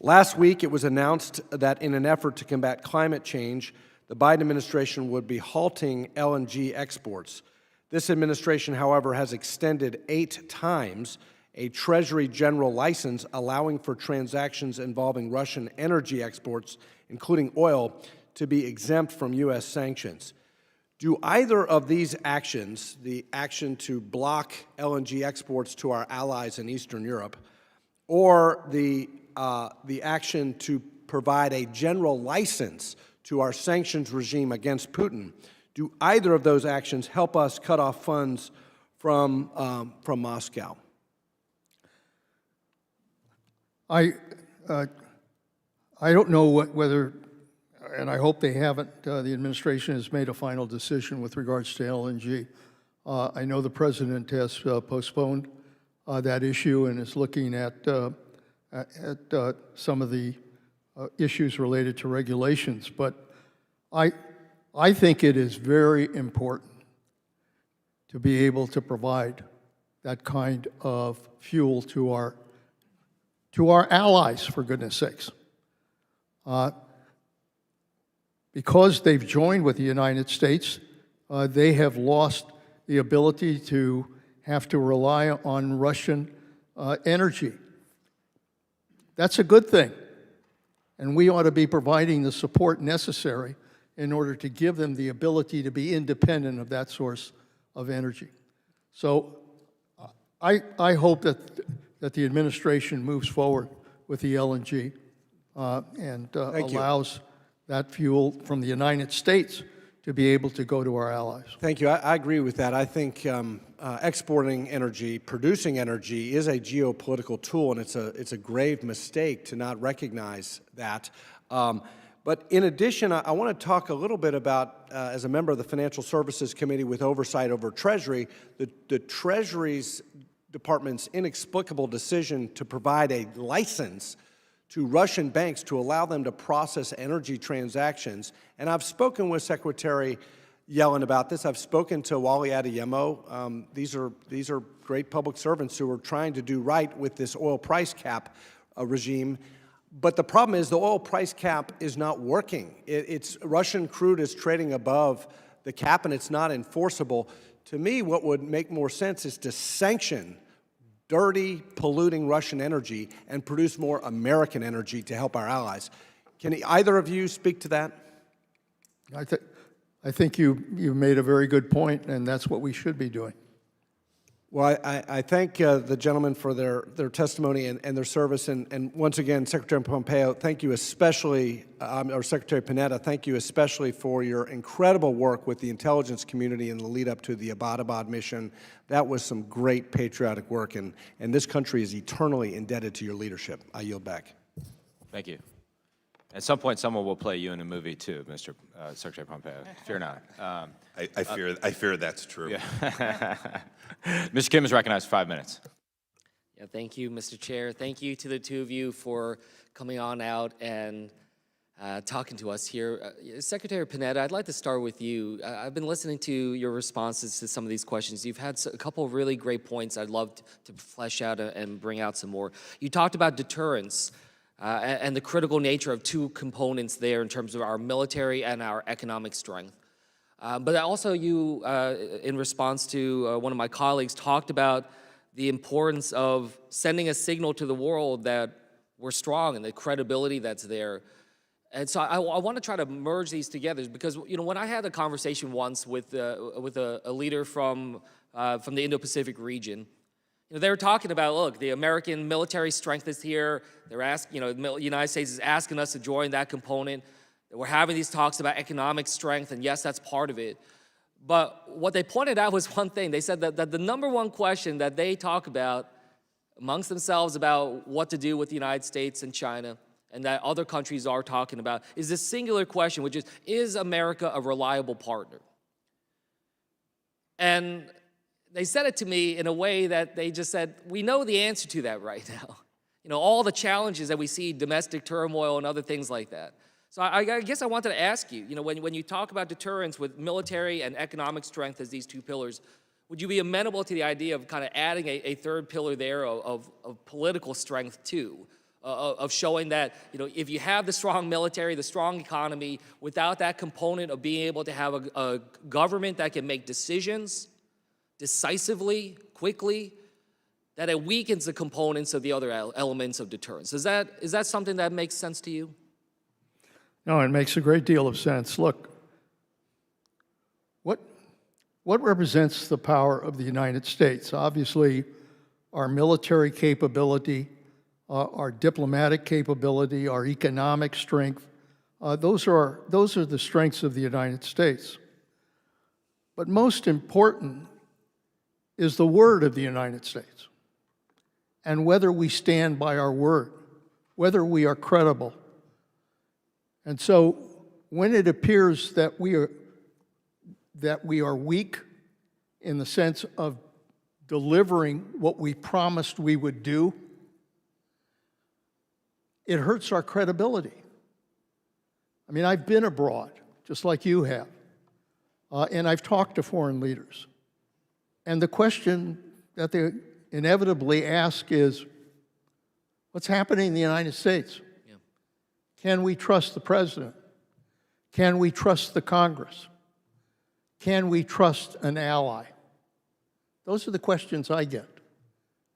Last week, it was announced that in an effort to combat climate change, the Biden administration would be halting LNG exports. This administration, however, has extended 8 times a Treasury General license allowing for transactions involving Russian energy exports, including oil, to be exempt from U.S. sanctions. Do either of these actions, the action to block LNG exports to our allies in Eastern Europe, or the action to provide a general license to our sanctions regime against Putin, do either of those actions help us cut off funds from Moscow? I don't know whether, and I hope they haven't, the administration has made a final decision with regards to LNG. I know the president has postponed that issue and is looking at some of the issues related to regulations, but I think it is very important to be able to provide that kind of fuel to our allies, for goodness sakes. Because they've joined with the United States, they have lost the ability to have to rely on Russian energy. That's a good thing. And we ought to be providing the support necessary in order to give them the ability to be independent of that source of energy. So I hope that the administration moves forward with the LNG and allows that fuel from the United States to be able to go to our allies. Thank you. I agree with that. I think exporting energy, producing energy is a geopolitical tool, and it's a grave mistake to not recognize that. But in addition, I want to talk a little bit about, as a member of the Financial Services Committee with oversight over Treasury, the Treasury's Department's inexplicable decision to provide a license to Russian banks to allow them to process energy transactions. And I've spoken with Secretary Yellen about this. I've spoken to Wally Adeyemo. These are great public servants who are trying to do right with this oil price cap regime. But the problem is the oil price cap is not working. It's Russian crude is trading above the cap, and it's not enforceable. To me, what would make more sense is to sanction dirty, polluting Russian energy and produce more American energy to help our allies. Can either of you speak to that? I think you made a very good point, and that's what we should be doing. Well, I thank the gentlemen for their testimony and their service. And once again, Secretary Pompeo, thank you especially, or Secretary Panetta, thank you especially for your incredible work with the intelligence community in the lead up to the Abbottabad mission. That was some great patriotic work, and this country is eternally indebted to your leadership. I yield back. Thank you. At some point, someone will play you in a movie too, Mr. Secretary Pompeo. Fear not. I fear that's true. Yeah. Mr. Kim is recognized for 5 minutes. Yeah, thank you, Mr. Chair. Thank you to the two of you for coming on out and talking to us here. Secretary Panetta, I'd like to start with you. I've been listening to your responses to some of these questions. You've had a couple of really great points I'd love to flesh out and bring out some more. You talked about deterrence. And the critical nature of two components there in terms of our military and our economic strength. But also you, in response to one of my colleagues, talked about the importance of sending a signal to the world that we're strong and the credibility that's there. And so I want to try to merge these together because, you know, when I had a conversation once with a leader from the Indo-Pacific region, you know, they were talking about, look, the American military strength is here. They're asking, you know, the United States is asking us to join that component. We're having these talks about economic strength, and yes, that's part of it. But what they pointed out was one thing. They said that the number one question that they talk about amongst themselves about what to do with the United States and China, and that other countries are talking about, is this singular question, which is America a reliable partner? And they said it to me in a way that they just said, we know the answer to that right now. You know, all the challenges that we see, domestic turmoil and other things like that. So I guess I wanted to ask you, you know, when you talk about deterrence with military and economic strength as these two pillars, would you be amenable to the idea of kind of adding a third pillar there of political strength too? Of showing that, you know, if you have the strong military, the strong economy, without that component of being able to have a government that can make decisions decisively, quickly, that it weakens the components of the other elements of deterrence. Is that something that makes sense to you? No, it makes a great deal of sense. Look, what represents the power of the United States? Obviously, our military capability, our diplomatic capability, our economic strength, those are the strengths of the United States. But most important is the word of the United States, and whether we stand by our word, whether we are credible. And so when it appears that we are weak in the sense of delivering what we promised we would do, it hurts our credibility. I mean, I've been abroad, just like you have, and I've talked to foreign leaders. And the question that they inevitably ask is, what's happening in the United States? Yeah. Can we trust the president? Can we trust the Congress? Can we trust an ally? Those are the questions I get.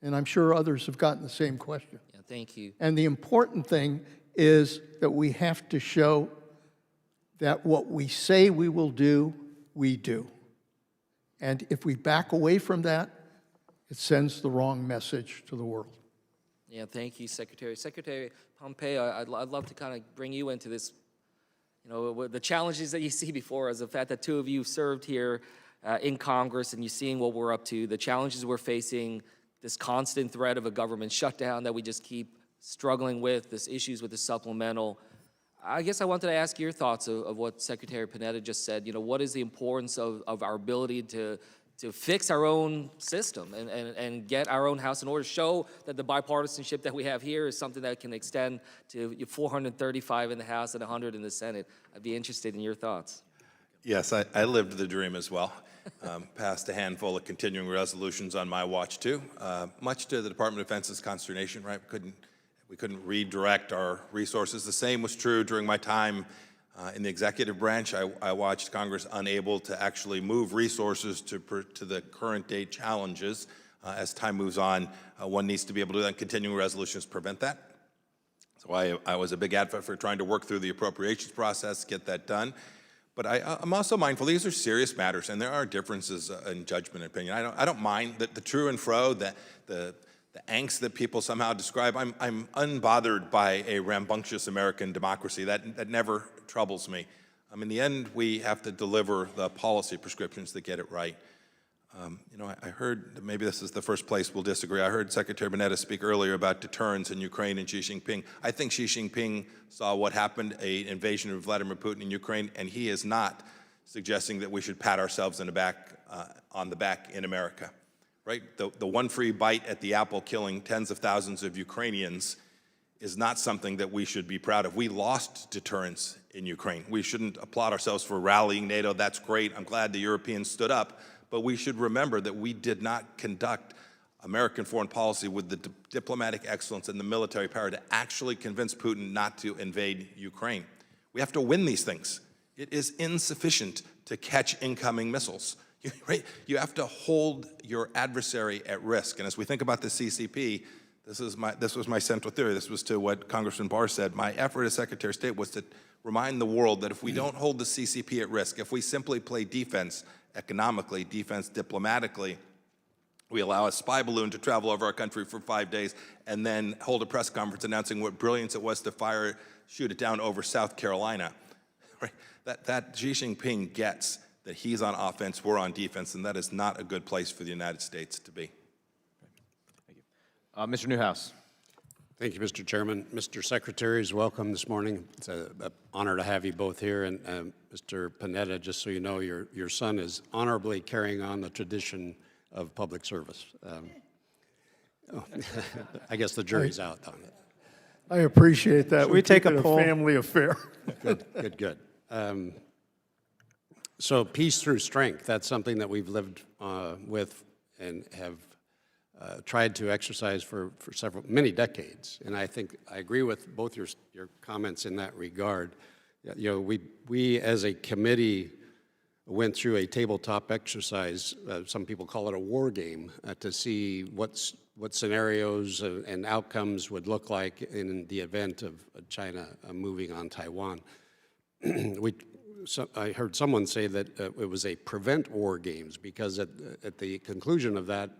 And I'm sure others have gotten the same question. Yeah, thank you. And the important thing is that we have to show that what we say we will do, we do. And if we back away from that, it sends the wrong message to the world. Yeah, thank you, Secretary. Secretary Pompeo, I'd love to kind of bring you into this, you know, the challenges that you see before us, the fact that two of you served here in Congress and you're seeing what we're up to, the challenges we're facing, this constant threat of a government shutdown that we just keep struggling with, this issues with the supplemental. I guess I wanted to ask your thoughts of what Secretary Panetta just said. You know, what is the importance of our ability to to fix our own system and get our own house in order, show that the bipartisanship that we have here is something that can extend to 435 in the House and 100 in the Senate. I'd be interested in your thoughts. Yes, I lived the dream as well. Passed a handful of continuing resolutions on my watch too, much to the Department of Defense's consternation, right? We couldn't redirect our resources. The same was true during my time in the executive branch. I watched Congress unable to actually move resources to the current day challenges. As time moves on, one needs to be able to, then continuing resolutions prevent that. So I was a big advocate for trying to work through the appropriations process, get that done. But I'm also mindful these are serious matters, and there are differences in judgment and opinion. I don't mind the to and fro, the angst that people somehow describe. I'm unbothered by a rambunctious American democracy. That never troubles me. In the end, we have to deliver the policy prescriptions that get it right. I heard, maybe this is the first place we'll disagree, I heard Secretary Panetta speak earlier about deterrence in Ukraine and Xi Jinping. I think Xi Jinping saw what happened, an invasion of Vladimir Putin in Ukraine, and he is not suggesting that we should pat ourselves on the back in America, right? The one free bite at the apple killing tens of thousands of Ukrainians is not something that we should be proud of. We lost deterrence in Ukraine. We shouldn't applaud ourselves for rallying NATO. That's great. I'm glad the Europeans stood up. But we should remember that we did not conduct American foreign policy with the diplomatic excellence and the military power to actually convince Putin not to invade Ukraine. We have to win these things. It is insufficient to catch incoming missiles. Right? You have to hold your adversary at risk. And as we think about the CCP, this was my central theory. This was to what Congressman Barr said. My effort as Secretary of State was to remind the world that if we don't hold the CCP at risk, if we simply play defense economically, defense diplomatically, we allow a spy balloon to travel over our country for 5 days and then hold a press conference announcing what brilliance it was to shoot it down over South Carolina. Right? That Xi Jinping gets that he's on offense, we're on defense, and that is not a good place for the United States to be. Thank you. Mr. Newhouse. Thank you, Mr. Chairman. Mr. Secretaries, welcome this morning. It's an honor to have you both here. And Mr. Panetta, just so you know, your son is honorably carrying on the tradition of public service. I guess the jury's out on it. I appreciate that. Should we take a poll? Family affair. Good. So peace through strength, that's something that we've lived with and have tried to exercise for many decades. And I think I agree with both your comments in that regard. You know, we as a committee went through a tabletop exercise, some people call it a war game, to see what scenarios and outcomes would look like in the event of China moving on Taiwan. I heard someone say that it was a prevent war games because at the conclusion of that,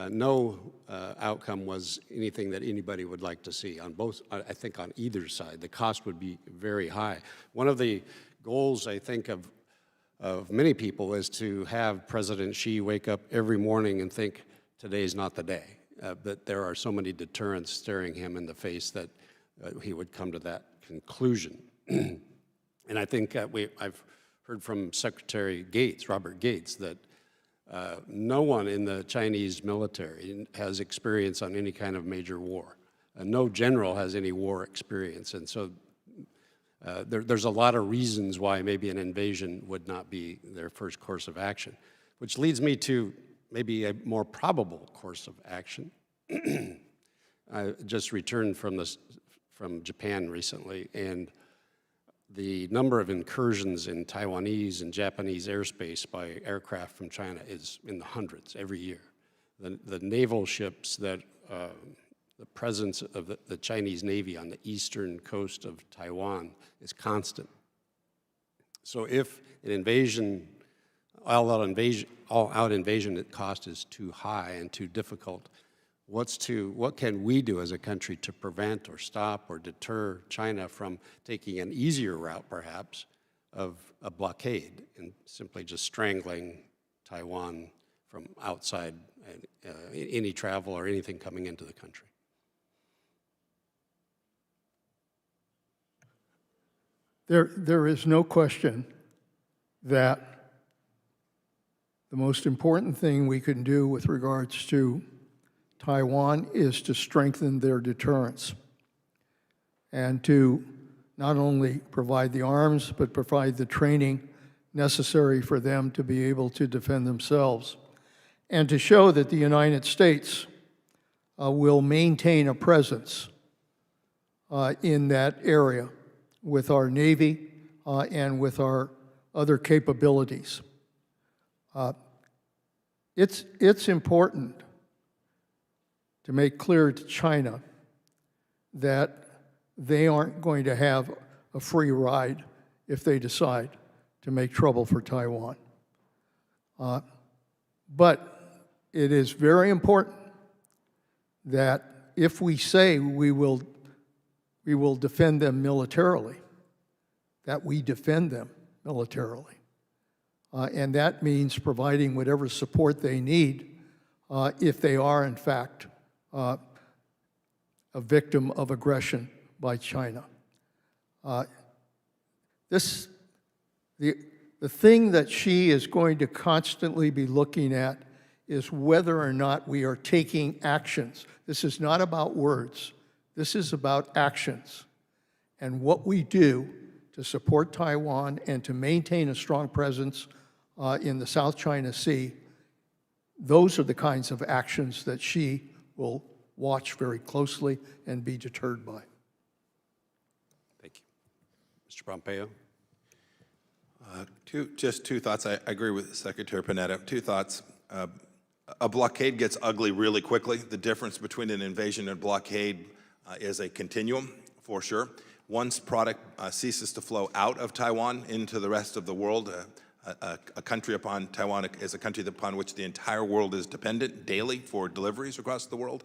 no outcome was anything that anybody would like to see on both, I think on either side. The cost would be very high. One of the goals, I think, of many people is to have President Xi wake up every morning and think, today's not the day. But there are so many deterrents staring him in the face that he would come to that conclusion. And I think I've heard from Secretary Gates, Robert Gates, that no one in the Chinese military has experience on any kind of major war. No general has any war experience. And so there's a lot of reasons why maybe an invasion would not be their first course of action, which leads me to maybe a more probable course of action. I just returned from Japan recently, and the number of incursions in Taiwanese and Japanese airspace by aircraft from China is in the hundreds every year. The naval ships that, the presence of the Chinese Navy on the eastern coast of Taiwan is constant. So if an invasion, all-out invasion at cost is too high and too difficult, what can we do as a country to prevent or stop or deter China from taking an easier route, perhaps, of a blockade and simply just strangling Taiwan from outside any travel or anything coming into the country? There is no question that the most important thing we can do with regards to Taiwan is to strengthen their deterrence and to not only provide the arms, but provide the training necessary for them to be able to defend themselves, and to show that the United States will maintain a presence in that area with our Navy and with our other capabilities. It's important to make clear to China that they aren't going to have a free ride if they decide to make trouble for Taiwan. But it is very important that if we say we will defend them militarily, that we defend them militarily. And that means providing whatever support they need if they are, in fact, a victim of aggression by China. The thing that she is going to constantly be looking at is whether or not we are taking actions. This is not about words. This is about actions. And what we do to support Taiwan and to maintain a strong presence in the South China Sea, those are the kinds of actions that she will watch very closely and be deterred by. Thank you. Mr. Pompeo? Just two thoughts. I agree with Secretary Panetta. Two thoughts. A blockade gets ugly really quickly. The difference between an invasion and blockade is a continuum, for sure. Once product ceases to flow out of Taiwan into the rest of the world, a country upon Taiwan is a country upon which the entire world is dependent daily for deliveries across the world.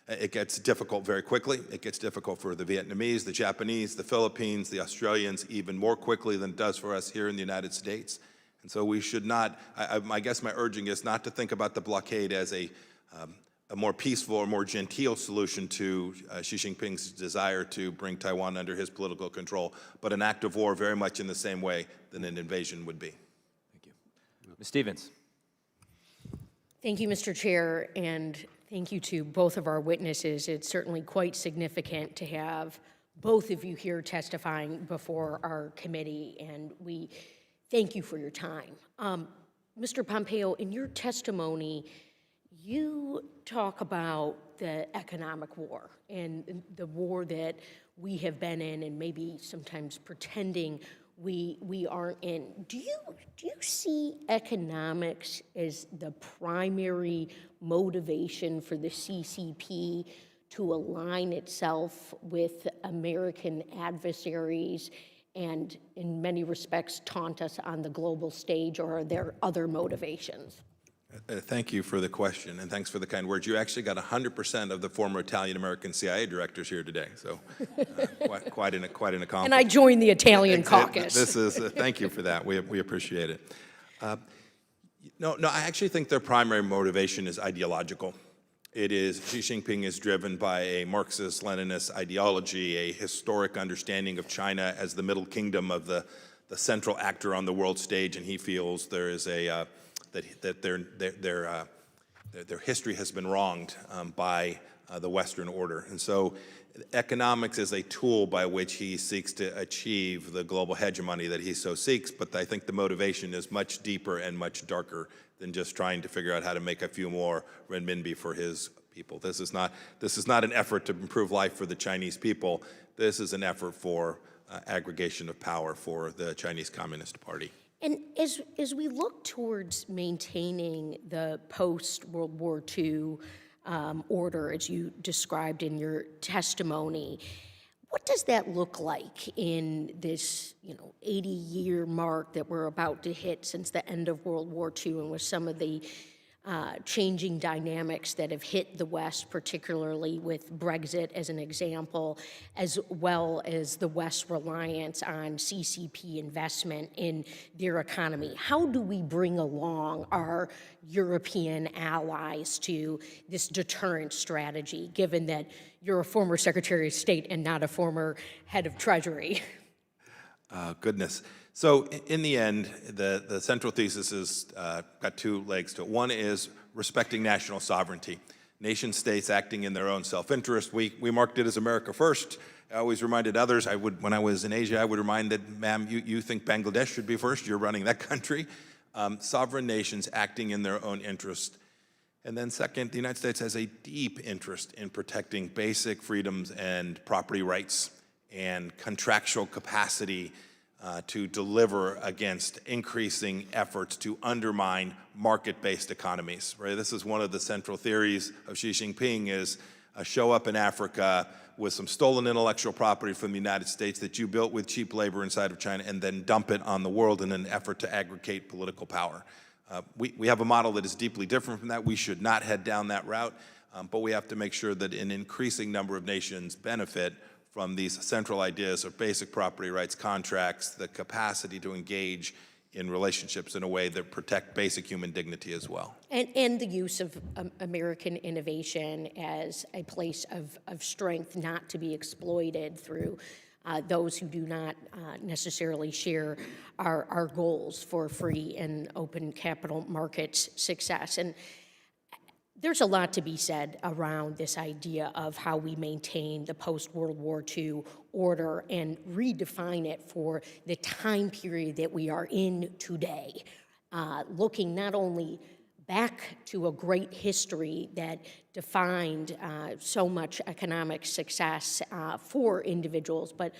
It gets difficult very quickly. It gets difficult for the Vietnamese, the Japanese, the Philippines, the Australians, even more quickly than it does for us here in the United States. And so we should not, I guess my urging is not to think about the blockade as a more peaceful or more genteel solution to Xi Jinping's desire to bring Taiwan under his political control, but an act of war very much in the same way that an invasion would be. Thank you. Ms. Stevens. Thank you, Mr. Chair, and thank you to both of our witnesses. It's certainly quite significant to have both of you here testifying before our committee, and we thank you for your time. Mr. Pompeo, in your testimony, you talk about the economic war and the war that we have been in and maybe sometimes pretending we aren't in. Do you see economics as the primary motivation for the CCP to align itself with American adversaries and in many respects taunt us on the global stage, or are there other motivations? Thank you for the question, and thanks for the kind words. You actually got 100% of the former Italian-American CIA directors here today, so quite an accomplishment. And I joined the Italian caucus. This is thank you for that. We appreciate it. No, I actually think their primary motivation is ideological. It is Xi Jinping is driven by a Marxist-Leninist ideology, a historic understanding of China as the middle kingdom of the central actor on the world stage, and he feels there is a that their history has been wronged by the Western order. And so economics is a tool by which he seeks to achieve the global hegemony that he so seeks, but I think the motivation is much deeper and much darker than just trying to figure out how to make a few more renminbi for his people. This is not an effort to improve life for the Chinese people. This is an effort for aggregation of power for the Chinese Communist Party. And as we look towards maintaining the post-World War II order, as you described in your testimony, what does that look like in this 80-year mark that we're about to hit since the end of World War II, and with some of the changing dynamics that have hit the West, particularly with Brexit as an example, as well as the West's reliance on CCP investment in their economy? How do we bring along our European allies to this deterrent strategy, given that you're a former Secretary of State and not a former head of Treasury? Goodness. So in the end, the central thesis has got two legs to it. One is respecting national sovereignty. Nation states acting in their own self-interest. We marked it as America first. I always reminded others, when I was in Asia, I would remind that, ma'am, you think Bangladesh should be first, you're running that country. Sovereign nations acting in their own interest. And then second, the United States has a deep interest in protecting basic freedoms and property rights and contractual capacity to deliver against increasing efforts to undermine market-based economies. Right? This is one of the central theories of Xi Jinping is show up in Africa with some stolen intellectual property from the United States that you built with cheap labor inside of China and then dump it on the world in an effort to aggregate political power. We have a model that is deeply different from that. We should not head down that route, but we have to make sure that an increasing number of nations benefit from these central ideas of basic property rights, contracts, the capacity to engage in relationships in a way that protect basic human dignity as well. And the use of American innovation as a place of strength, not to be exploited through those who do not necessarily share our goals for free and open capital markets success. And there's a lot to be said around this idea of how we maintain the post-World War II order and redefine it for the time period that we are in today, looking not only back to a great history that defined so much economic success for individuals, but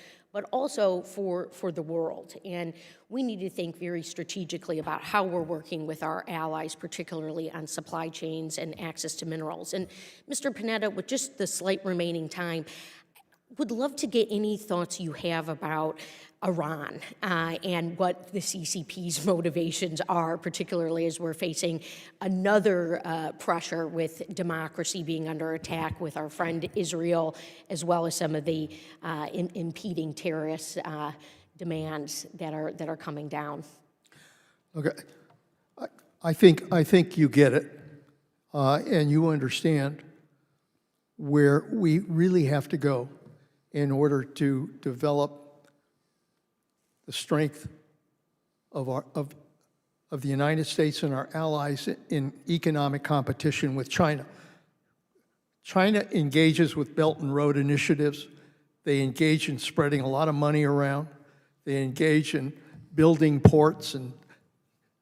also for the world. And we need to think very strategically about how we're working with our allies, particularly on supply chains and access to minerals. And Mr. Panetta, with just the slight remaining time, would love to get any thoughts you have about Iran and what the CCP's motivations are, particularly as we're facing another pressure with democracy being under attack with our friend Israel, as well as some of the impeding terrorist demands that are coming down. Okay, I think you get it, and you understand where we really have to go in order to develop the strength of the United States and our allies in economic competition with China. China engages with Belt and Road initiatives. They engage in spreading a lot of money around. They engage in building ports and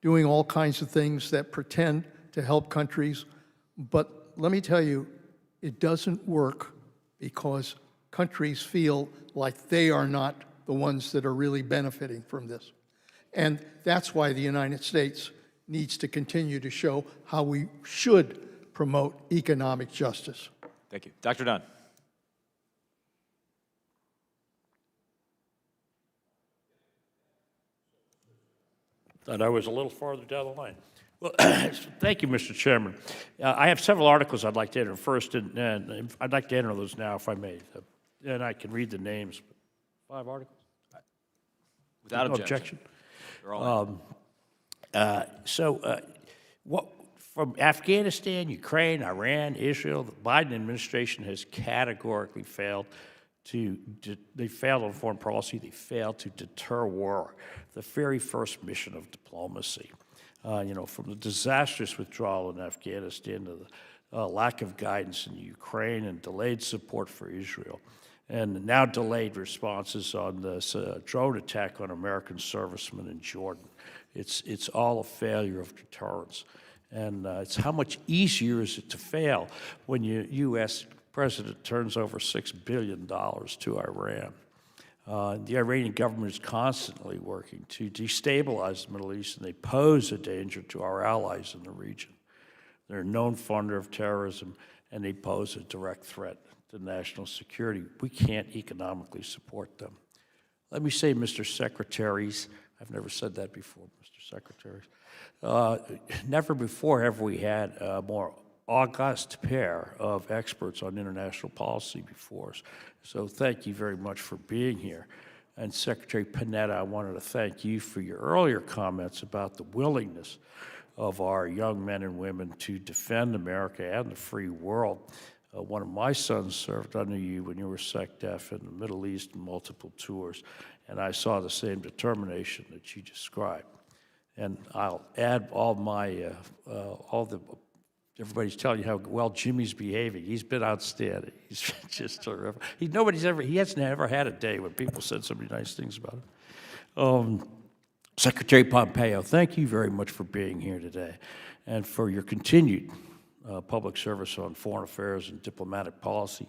doing all kinds of things that pretend to help countries. But let me tell you, it doesn't work because countries feel like they are not the ones that are really benefiting from this. And that's why the United States needs to continue to show how we should promote economic justice. Thank you. Dr. Dunn. Thought I was a little farther down the line. Well, thank you, Mr. Chairman. I have several articles I'd like to enter first, and I'd like to enter those now, if I may. And I can read the names. 5 articles? Without no objection. What from Afghanistan, Ukraine, Iran, Israel, the Biden administration has categorically failed they failed on foreign policy, they failed to deter war, the very first mission of diplomacy. From the disastrous withdrawal in Afghanistan to the lack of guidance in Ukraine and delayed support for Israel, and now delayed responses on this drone attack on American servicemen in Jordan. It's all a failure of deterrence. And it's how much easier is it to fail when your U.S. president turns over $6 billion to Iran. The Iranian government is constantly working to destabilize the Middle East, and they pose a danger to our allies in the region. They're a known funder of terrorism, and they pose a direct threat to national security. We can't economically support them. Let me say, Mr. Secretaries, I've never said that before, Mr. Secretaries. Never before have we had a more august pair of experts on international policy before us. So thank you very much for being here. And Secretary Panetta, I wanted to thank you for your earlier comments about the willingness of our young men and women to defend America and the free world. One of my sons served under you when you were SecDef in the Middle East in multiple tours, and I saw the same determination that you described. And I'll add everybody's telling you how well Jimmy's behaving. He's been outstanding. He's just terrific. He hasn't ever had a day when people said so many nice things about him. Secretary Pompeo, thank you very much for being here today and for your continued public service on foreign affairs and diplomatic policy,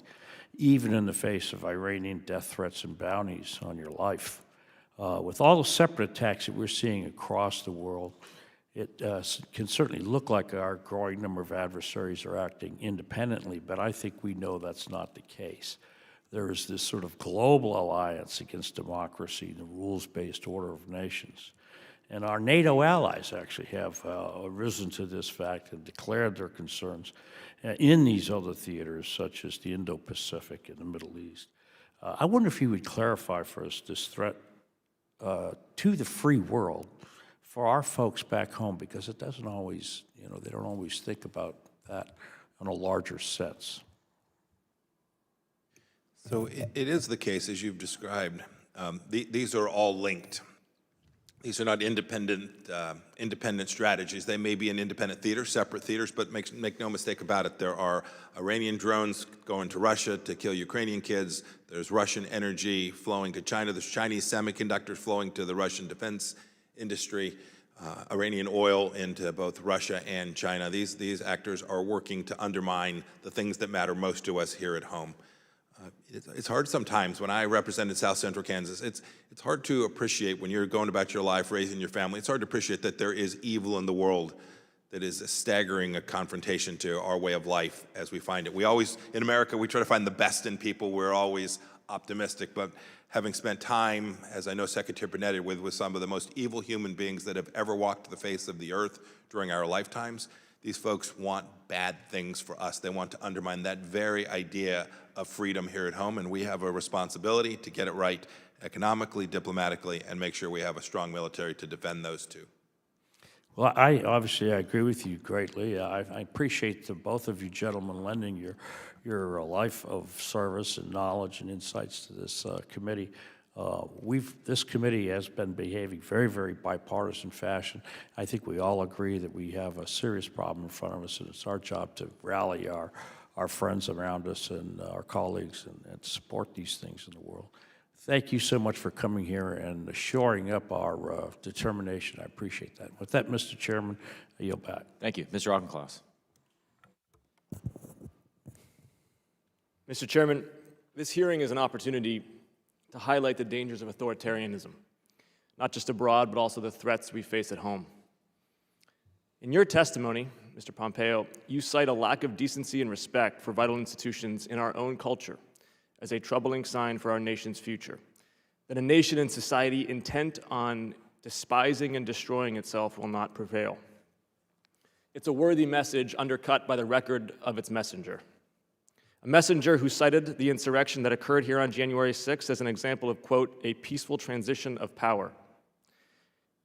even in the face of Iranian death threats and bounties on your life. With all the separate attacks that we're seeing across the world, it can certainly look like our growing number of adversaries are acting independently, but I think we know that's not the case. There is this sort of global alliance against democracy, the rules-based order of nations. And our NATO allies actually have risen to this fact and declared their concerns in these other theaters, such as the Indo-Pacific and the Middle East. I wonder if you would clarify for us this threat to the free world for our folks back home, because it doesn't always, they don't always think about that in a larger sense. So it is the case, as you've described. These are all linked. These are not independent strategies. They may be in independent theaters, separate theaters, but make no mistake about it. There are Iranian drones going to Russia to kill Ukrainian kids. There's Russian energy flowing to China. There's Chinese semiconductors flowing to the Russian defense industry. Iranian oil into both Russia and China. These actors are working to undermine the things that matter most to us here at home. It's hard sometimes when I represented South Central Kansas. It's hard to appreciate when you're going about your life, raising your family. It's hard to appreciate that there is evil in the world that is staggering a confrontation to our way of life as we find it. We always, in America, we try to find the best in people. We're always optimistic, but having spent time, as I know Secretary Panetta, with some of the most evil human beings that have ever walked the face of the earth during our lifetimes, these folks want bad things for us. They want to undermine that very idea of freedom here at home, and we have a responsibility to get it right economically, diplomatically, and make sure we have a strong military to defend those two. Well, I agree with you greatly. I appreciate both of you gentlemen lending your life of service and knowledge and insights to this committee. This committee has been behaving very, very bipartisan fashion. I think we all agree that we have a serious problem in front of us, and it's our job to rally our friends around us and our colleagues and support these things in the world. Thank you so much for coming here and shoring up our determination. I appreciate that. With that, Mr. Chairman, I yield back. Thank you. Mr. Auchincloss. Mr. Chairman, this hearing is an opportunity to highlight the dangers of authoritarianism, not just abroad, but also the threats we face at home. In your testimony, Mr. Pompeo, you cite a lack of decency and respect for vital institutions in our own culture as a troubling sign for our nation's future, that a nation and society intent on despising and destroying itself will not prevail. It's a worthy message undercut by the record of its messenger. A messenger who cited the insurrection that occurred here on January 6th as an example of, quote, a peaceful transition of power.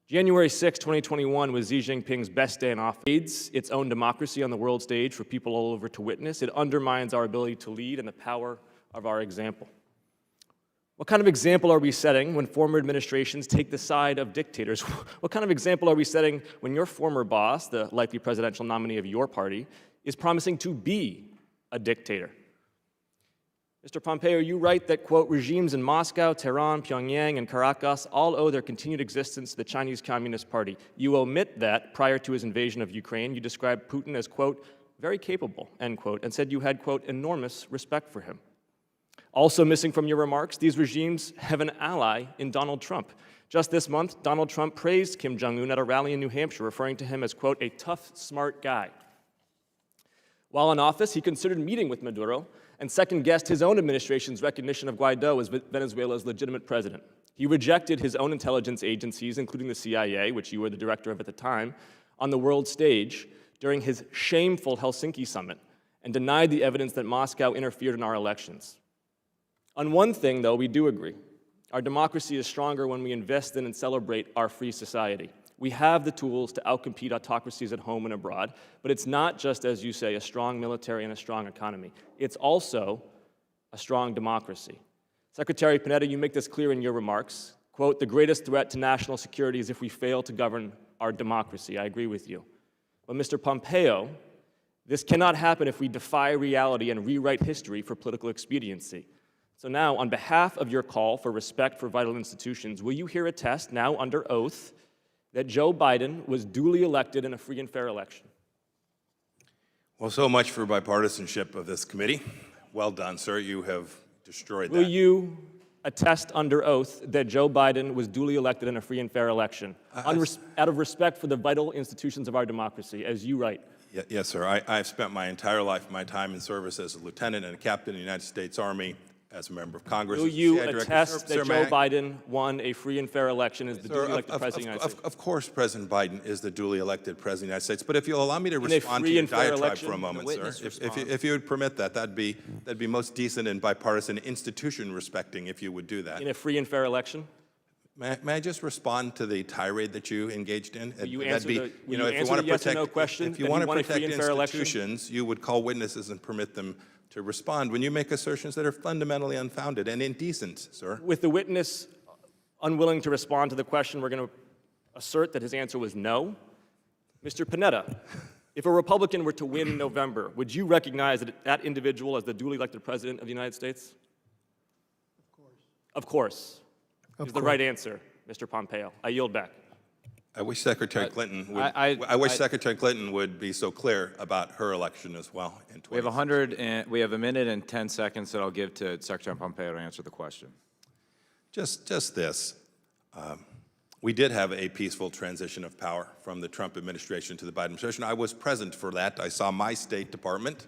January 6, 2021 was Xi Jinping's best day in office. It aids its own democracy on the world stage for people all over to witness. It undermines our ability to lead and the power of our example. What kind of example are we setting when former administrations take the side of dictators? What kind of example are we setting when your former boss, the likely presidential nominee of your party, is promising to be a dictator? Mr. Pompeo, you write that, quote, regimes in Moscow, Tehran, Pyongyang, and Caracas all owe their continued existence to the Chinese Communist Party. You omit that prior to his invasion of Ukraine, you described Putin as, quote, very capable, end quote, and said you had, quote, enormous respect for him. Also missing from your remarks, these regimes have an ally in Donald Trump. Just this month, Donald Trump praised Kim Jong-un at a rally in New Hampshire, referring to him as, quote, a tough, smart guy. While in office, he considered meeting with Maduro and second-guessed his own administration's recognition of Guaido as Venezuela's legitimate president. He rejected his own intelligence agencies, including the CIA, which you were the director of at the time, on the world stage during his shameful Helsinki summit, and denied the evidence that Moscow interfered in our elections. On one thing, though, we do agree. Our democracy is stronger when we invest in and celebrate our free society. We have the tools to outcompete autocracies at home and abroad, but it's not just, as you say, a strong military and a strong economy. It's also a strong democracy. Secretary Panetta, you make this clear in your remarks. Quote, "The greatest threat to national security is if we fail to govern our democracy." I agree with you. But Mr. Pompeo, this cannot happen if we defy reality and rewrite history for political expediency. So now, on behalf of your call for respect for vital institutions, will you here attest, now under oath, that Joe Biden was duly elected in a free and fair election? Well, so much for bipartisanship of this committee. Well done, sir. You have destroyed that. Will you attest under oath that Joe Biden was duly elected in a free and fair election, out of respect for the vital institutions of our democracy, as you write? Yes, sir. I've spent my entire life, my time in service as a lieutenant and a captain in the United States Army, as a member of Congress. Will you attest that Joe Biden won a free and fair election as the duly elected President of the United States? Of course, President Biden is the duly elected President of the United States. But if you'll allow me to respond to your diatribe for a moment, sir, if you would permit that, that'd be most decent and bipartisan, institution respecting, if you would do that. In a free and fair election? May I just respond to the tirade that you engaged in? Will you answer the yes or no question? If you want to protect institutions, you would call witnesses and permit them to respond when you make assertions that are fundamentally unfounded and indecent, sir. With the witness unwilling to respond to the question, we're going to assert that his answer was no. Mr. Panetta, if a Republican were to win in November, would you recognize that individual as the duly elected President of the United States? Of course. Is the right answer, Mr. Pompeo. I yield back. I wish Secretary Clinton would. Secretary Clinton would be so clear about her election as well. We have a minute and 10 seconds that I'll give to Secretary Pompeo to answer the question. Just this. We did have a peaceful transition of power from the Trump administration to the Biden administration. I was present for that. I saw my State Department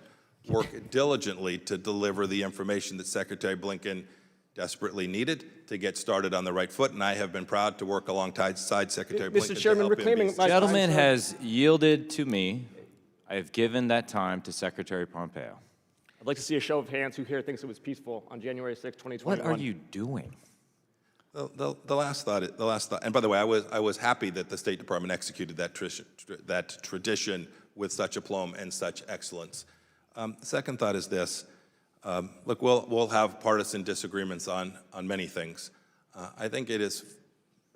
work diligently to deliver the information that Secretary Blinken desperately needed to get started on the right foot, and I have been proud to work alongside Secretary Blinken. Mr. Chairman, reclaiming my time, The gentleman has yielded to me. I have given that time to Secretary Pompeo. I'd like to see a show of hands who here thinks it was peaceful on January 6, 2021. What are you doing? The last thought, and by the way, I was happy that the State Department executed that tradition with such aplomb and such excellence. The second thought is this. Look, we'll have partisan disagreements on many things. I think it is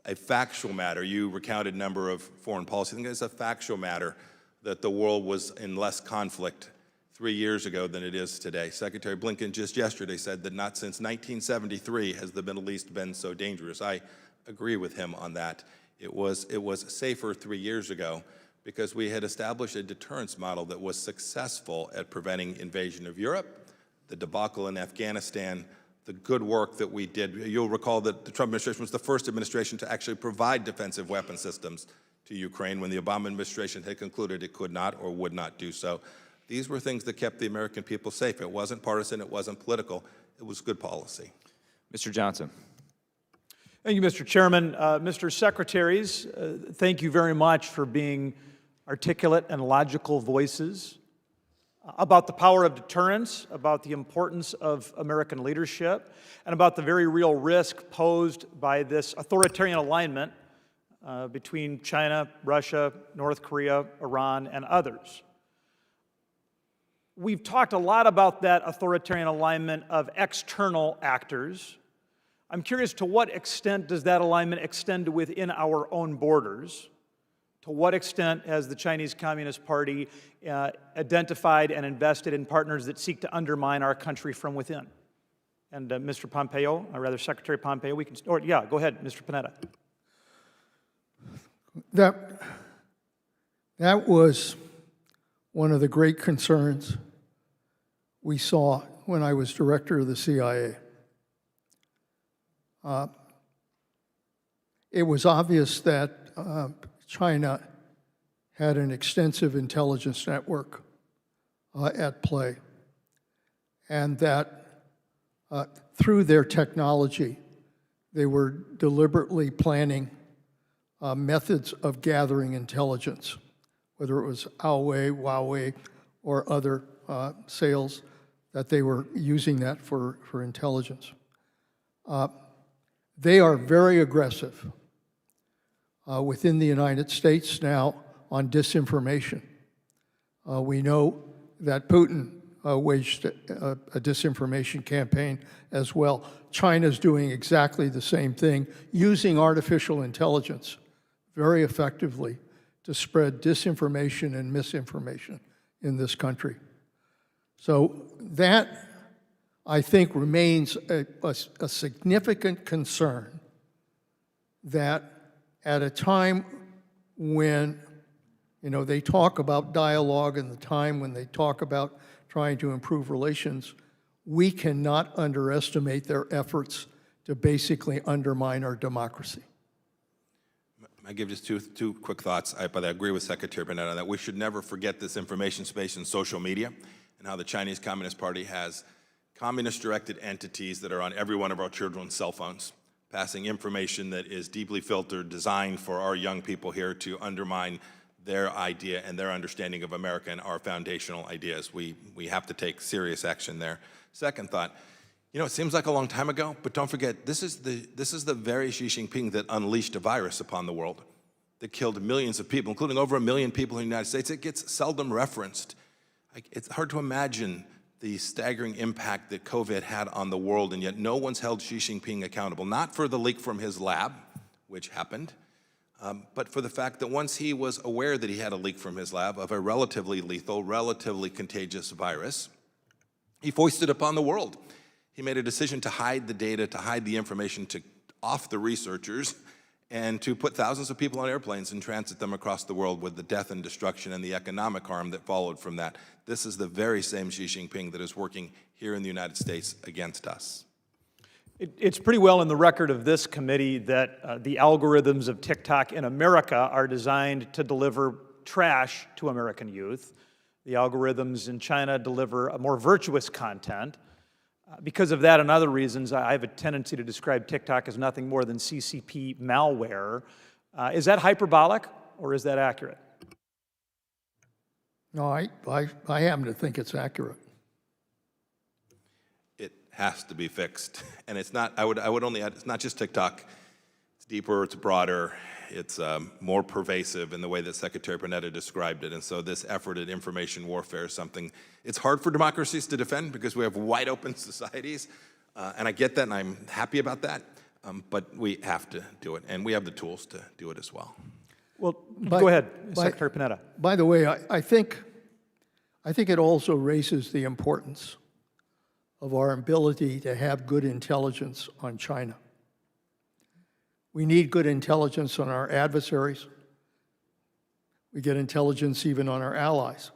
a factual matter. You recounted a number of foreign policy. I think it's a factual matter that the world was in less conflict 3 years ago than it is today. Secretary Blinken just yesterday said that not since 1973 has the Middle East been so dangerous. I agree with him on that. It was safer 3 years ago because we had established a deterrence model that was successful at preventing invasion of Europe, the debacle in Afghanistan, the good work that we did. You'll recall that the Trump administration was the first administration to actually provide defensive weapon systems to Ukraine when the Obama administration had concluded it could not or would not do so. These were things that kept the American people safe. It wasn't partisan, it wasn't political, it was good policy. Mr. Johnson. Thank you, Mr. Chairman. Mr. Secretaries, thank you very much for being articulate and logical voices about the power of deterrence, about the importance of American leadership, and about the very real risk posed by this authoritarian alignment between China, Russia, North Korea, Iran, and others. We've talked a lot about that authoritarian alignment of external actors. I'm curious, to what extent does that alignment extend to within our own borders? To what extent has the Chinese Communist Party identified and invested in partners that seek to undermine our country from within? And Mr. Pompeo, or rather Secretary Pompeo, we can, or yeah, go ahead, Mr. Panetta. That was one of the great concerns we saw when I was director of the CIA. It was obvious that China had an extensive intelligence network at play, and that through their technology, they were deliberately planning methods of gathering intelligence, whether it was Huawei, or other sales, that they were using that for intelligence. They are very aggressive within the United States now on disinformation. We know that Putin waged a disinformation campaign as well. China's doing exactly the same thing, using artificial intelligence very effectively to spread disinformation and misinformation in this country. So that, I think, remains a significant concern, that at a time when, you know, they talk about dialogue and the time when they talk about trying to improve relations, we cannot underestimate their efforts to basically undermine our democracy. I give just two quick thoughts. But I agree with Secretary Panetta that we should never forget this information space in social media and how the Chinese Communist Party has communist-directed entities that are on every one of our children's cell phones, passing information that is deeply filtered, designed for our young people here to undermine their idea and their understanding of America and our foundational ideas. We have to take serious action there. Second thought, you know, it seems like a long time ago, but don't forget, this is the very Xi Jinping that unleashed a virus upon the world, that killed millions of people, including over 1 million people in the United States. It gets seldom referenced. It's hard to imagine the staggering impact that COVID had on the world, and yet no one's held Xi Jinping accountable, not for the leak from his lab, which happened, but for the fact that once he was aware that he had a leak from his lab of a relatively lethal, relatively contagious virus, he foisted upon the world. He made a decision to hide the data, to hide the information, to off the researchers, and to put thousands of people on airplanes and transit them across the world with the death and destruction and the economic harm that followed from that. This is the very same Xi Jinping that is working here in the United States against us. It's pretty well in the record of this committee that the algorithms of TikTok in America are designed to deliver trash to American youth. The algorithms in China deliver a more virtuous content. Because of that and other reasons, I have a tendency to describe TikTok as nothing more than CCP malware. Is that hyperbolic, or is that accurate? No, I happen to think it's accurate. It has to be fixed, and it's not. I would only add, it's not just TikTok. It's deeper. It's broader. It's more pervasive in the way that Secretary Panetta described it. And so this effort at information warfare is something, it's hard for democracies to defend because we have wide open societies. And I get that, and I'm happy about that. But we have to do it, and we have the tools to do it as well. Well, go ahead, Secretary Panetta. By the way, I think it also raises the importance of our ability to have good intelligence on China. We need good intelligence on our adversaries. We get intelligence even on our allies.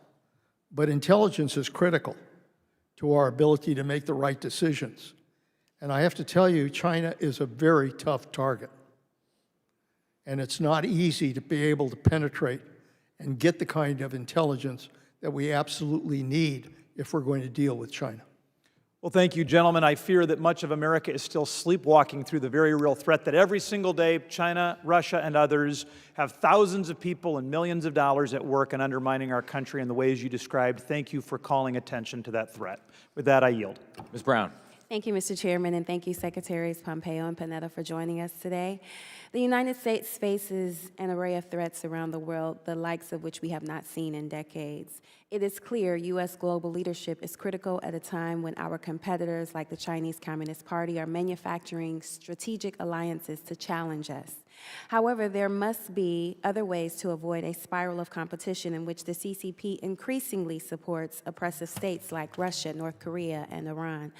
But intelligence is critical to our ability to make the right decisions. And I have to tell you, China is a very tough target. And it's not easy to be able to penetrate and get the kind of intelligence that we absolutely need if we're going to deal with China. Well, thank you, gentlemen. I fear that much of America is still sleepwalking through the very real threat that every single day China, Russia, and others have thousands of people and millions of dollars at work in undermining our country in the ways you described. Thank you for calling attention to that threat. With that, I yield. Ms. Brown. Thank you, Mr. Chairman, and thank you, Secretaries Pompeo and Panetta, for joining us today. The United States faces an array of threats around the world, the likes of which we have not seen in decades. It is clear U.S. global leadership is critical at a time when our competitors, like the Chinese Communist Party, are manufacturing strategic alliances to challenge us. However, there must be other ways to avoid a spiral of competition in which the CCP increasingly supports oppressive states like Russia, North Korea, and Iran,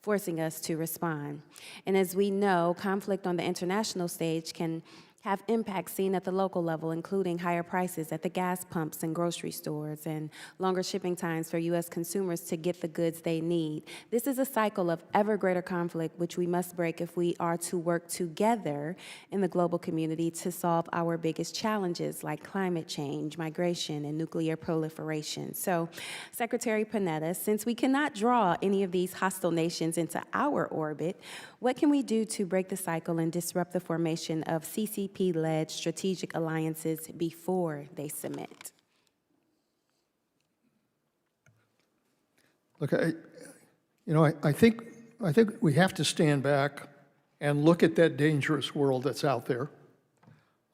forcing us to respond. And as we know, conflict on the international stage can have impacts seen at the local level, including higher prices at the gas pumps and grocery stores and longer shipping times for U.S. consumers to get the goods they need. This is a cycle of ever greater conflict which we must break if we are to work together in the global community to solve our biggest challenges like climate change, migration, and nuclear proliferation. So, Secretary Panetta, since we cannot draw any of these hostile nations into our orbit, what can we do to break the cycle and disrupt the formation of CCP-led strategic alliances before they submit? Look, I think we have to stand back and look at that dangerous world that's out there.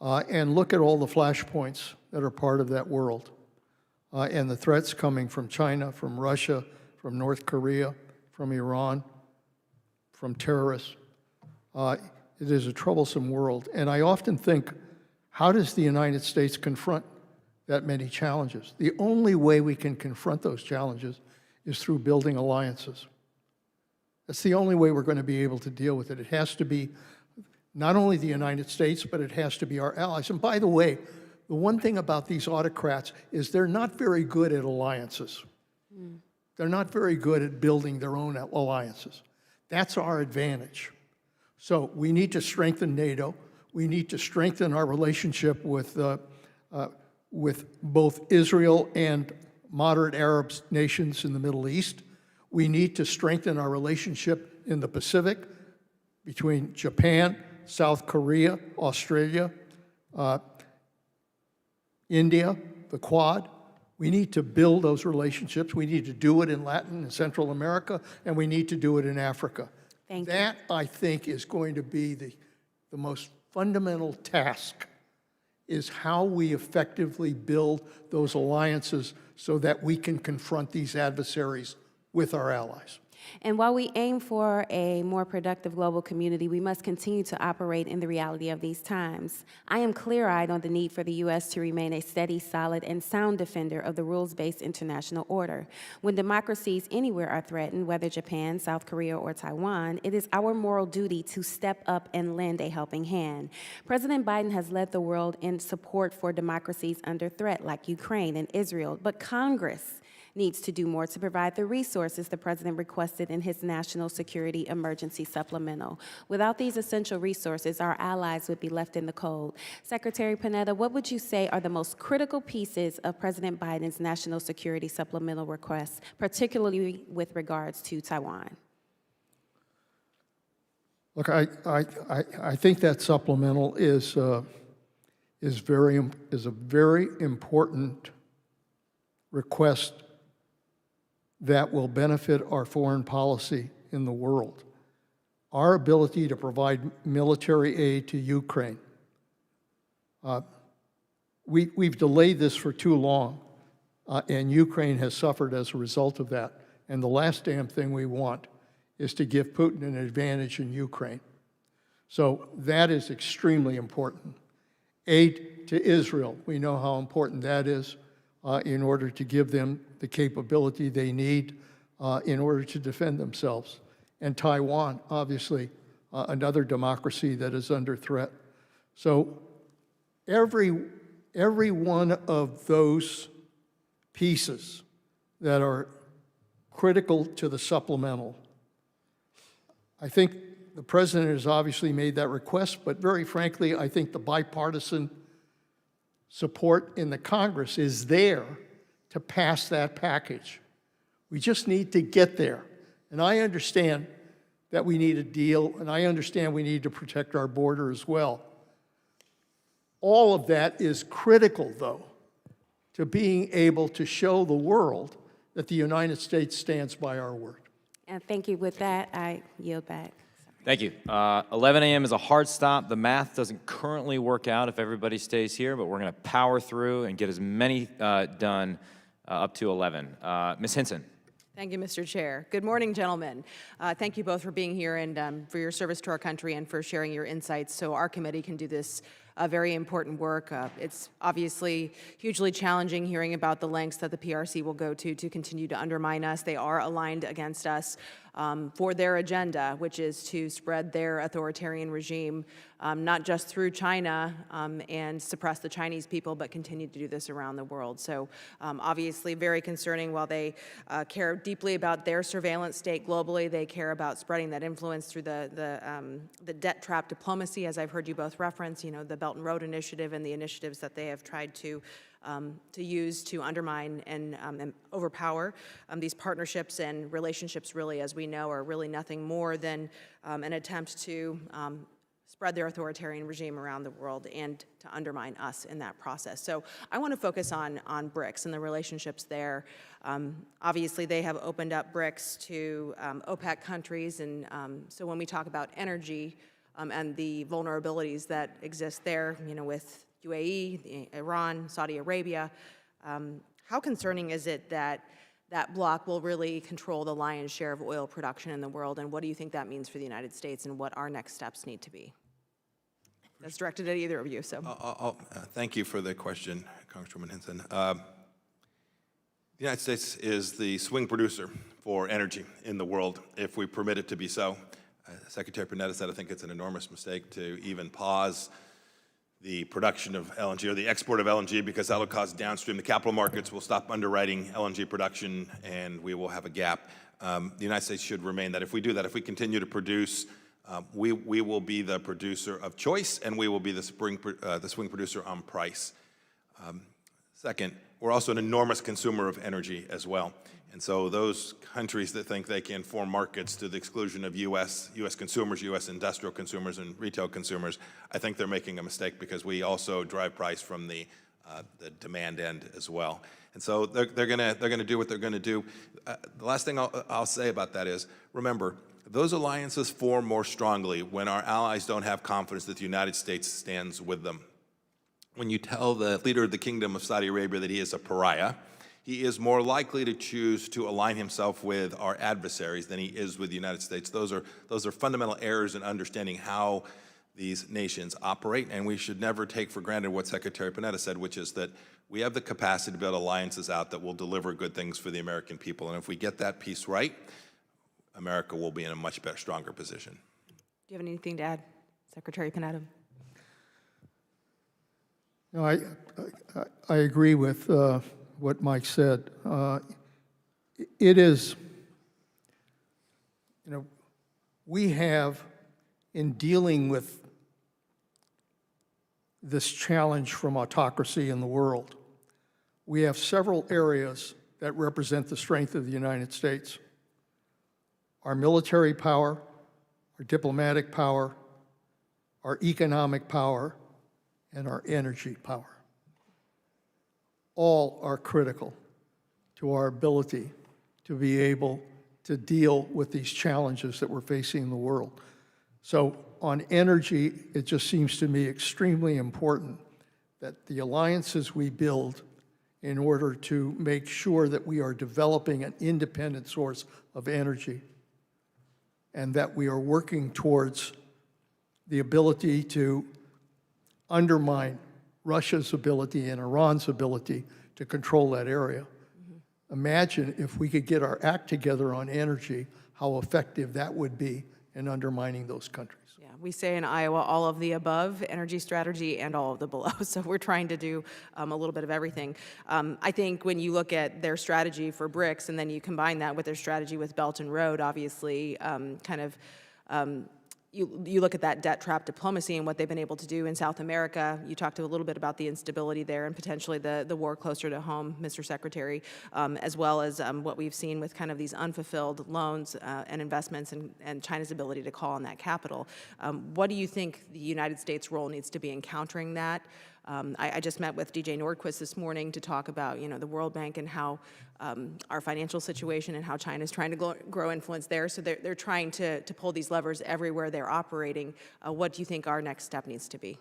and look at all the flashpoints that are part of that world, and the threats coming from China, from Russia, from North Korea, from Iran, from terrorists. It is a troublesome world. And I often think, how does the United States confront that many challenges? The only way we can confront those challenges is through building alliances. That's the only way we're going to be able to deal with it. It has to be not only the United States, but it has to be our allies. And by the way, the one thing about these autocrats is they're not very good at alliances. They're not very good at building their own alliances. That's our advantage. So we need to strengthen NATO. We need to strengthen our relationship with both Israel and moderate Arab nations in the Middle East. We need to strengthen our relationship in the Pacific between Japan, South Korea, Australia, India, the Quad. We need to build those relationships. We need to do it in Latin and Central America, and we need to do it in Africa. Thank you. That, I think, is going to be the most fundamental task, is how we effectively build those alliances so that we can confront these adversaries with our allies. And while we aim for a more productive global community, we must continue to operate in the reality of these times. I am clear-eyed on the need for the U.S. to remain a steady, solid, and sound defender of the rules-based international order. When democracies anywhere are threatened, whether Japan, South Korea, or Taiwan, it is our moral duty to step up and lend a helping hand. President Biden has led the world in support for democracies under threat, like Ukraine and Israel, but Congress needs to do more to provide the resources the president requested in his National Security Emergency Supplemental. Without these essential resources, our allies would be left in the cold. Secretary Panetta, what would you say are the most critical pieces of President Biden's National Security Supplemental request, particularly with regards to Taiwan? Look, I think that supplemental is a very important request that will benefit our foreign policy in the world. Our ability to provide military aid to Ukraine. We've delayed this for too long, and Ukraine has suffered as a result of that. And the last damn thing we want is to give Putin an advantage in Ukraine. So that is extremely important. Aid to Israel, we know how important that is in order to give them the capability they need in order to defend themselves. And Taiwan, obviously, another democracy that is under threat. So every one of those pieces that are critical to the supplemental, I think the president has obviously made that request, but very frankly, I think the bipartisan support in the Congress is there to pass that package. We just need to get there. And I understand that we need a deal, and I understand we need to protect our border as well. All of that is critical, though, to being able to show the world that the United States stands by our word. And thank you. With that, I yield back. Thank you. 11 a.m. is a hard stop. The math doesn't currently work out if everybody stays here, but we're going to power through and get as many done up to 11. Ms. Hinson. Thank you, Mr. Chair. Good morning, gentlemen. Thank you both for being here and for your service to our country and for sharing your insights so our committee can do this very important work. It's obviously hugely challenging hearing about the lengths that the PRC will go to continue to undermine us. They are aligned against us for their agenda, which is to spread their authoritarian regime, not just through China and suppress the Chinese people, but continue to do this around the world. So obviously very concerning. While they care deeply about their surveillance state globally, they care about spreading that influence through the debt trap diplomacy, as I've heard you both reference, you know, the Belt and Road Initiative and the initiatives that they have tried to use to undermine and overpower these partnerships and relationships. Really, as we know, are really nothing more than an attempt to spread their authoritarian regime around the world and to undermine us in that process. So I want to focus on BRICS and the relationships there. Obviously, they have opened up BRICS to OPEC countries, and so when we talk about energy, and the vulnerabilities that exist there, with UAE, Iran, Saudi Arabia. How concerning is it that that bloc will really control the lion's share of oil production in the world, and what do you think that means for the United States and what our next steps need to be? That's directed at either of you, so. Thank you for the question, Congresswoman Hinson. The United States is the swing producer for energy in the world, if we permit it to be so. Secretary Panetta said I think it's an enormous mistake to even pause the production of LNG or the export of LNG, because that will cause downstream. The capital markets will stop underwriting LNG production, and we will have a gap. The United States should remain that. If we do that, if we continue to produce, we will be the producer of choice, and we will be the swing producer on price. Second, we're also an enormous consumer of energy as well. And so those countries that think they can form markets to the exclusion of U.S. consumers, U.S. industrial consumers and retail consumers, I think they're making a mistake, because we also drive price from the demand end as well. And so they're gonna do what they're gonna do. The last thing I'll say about that is, remember, those alliances form more strongly when our allies don't have confidence that the United States stands with them. When you tell the leader of the Kingdom of Saudi Arabia that he is a pariah, he is more likely to choose to align himself with our adversaries than he is with the United States. Those are fundamental errors in understanding how these nations operate, and we should never take for granted what Secretary Panetta said, which is that we have the capacity to build alliances out that will deliver good things for the American people. And if we get that piece right, America will be in a much better, stronger position. Do you have anything to add, Secretary Panetta? No, I agree with what Mike said. It is, we have, in dealing with this challenge from autocracy in the world, we have several areas that represent the strength of the United States. Our military power, our diplomatic power, our economic power, and our energy power. All are critical to our ability to be able to deal with these challenges that we're facing in the world. So on energy, it just seems to me extremely important that the alliances we build in order to make sure that we are developing an independent source of energy, and that we are working towards the ability to undermine Russia's ability and Iran's ability to control that area. Mm-hmm. Imagine if we could get our act together on energy, how effective that would be in undermining those countries. Yeah, we say in Iowa, all of the above, energy strategy and all of the below. So we're trying to do a little bit of everything. I think when you look at their strategy for BRICS and then you combine that with their strategy with Belt and Road, obviously you look at that debt trap diplomacy and what they've been able to do in South America. You talked a little bit about the instability there and potentially the war closer to home, Mr. Secretary, as well as what we've seen with kind of these unfulfilled loans and investments and China's ability to call on that capital. What do you think the United States' role needs to be in countering that? I just met with DJ Nordquist this morning to talk about, the World Bank and how our financial situation and how China's trying to grow influence there. So they're trying to pull these levers everywhere they're operating. What do you think our next step needs to be?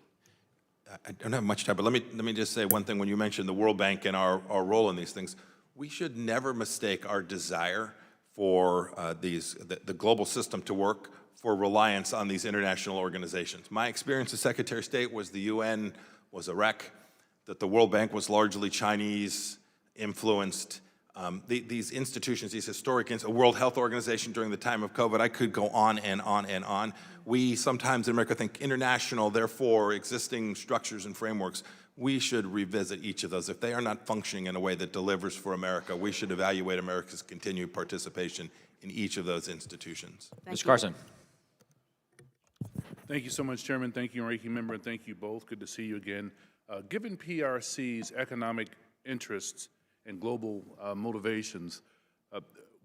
I don't have much time, but let me just say one thing. When you mentioned the World Bank and our role in these things, we should never mistake our desire for the global system to work for reliance on these international organizations. My experience as Secretary of State was the UN was a wreck, that the World Bank was largely Chinese influenced. These institutions, these historic, a World Health Organization during the time of COVID, I could go on and on and on. We sometimes in America think international, therefore existing structures and frameworks. We should revisit each of those. If they are not functioning in a way that delivers for America, we should evaluate America's continued participation in each of those institutions. Mr. Carson. Thank you so much, Chairman. Thank you, Ranking Member, and thank you both. Good to see you again. Given PRC's economic interests and global motivations,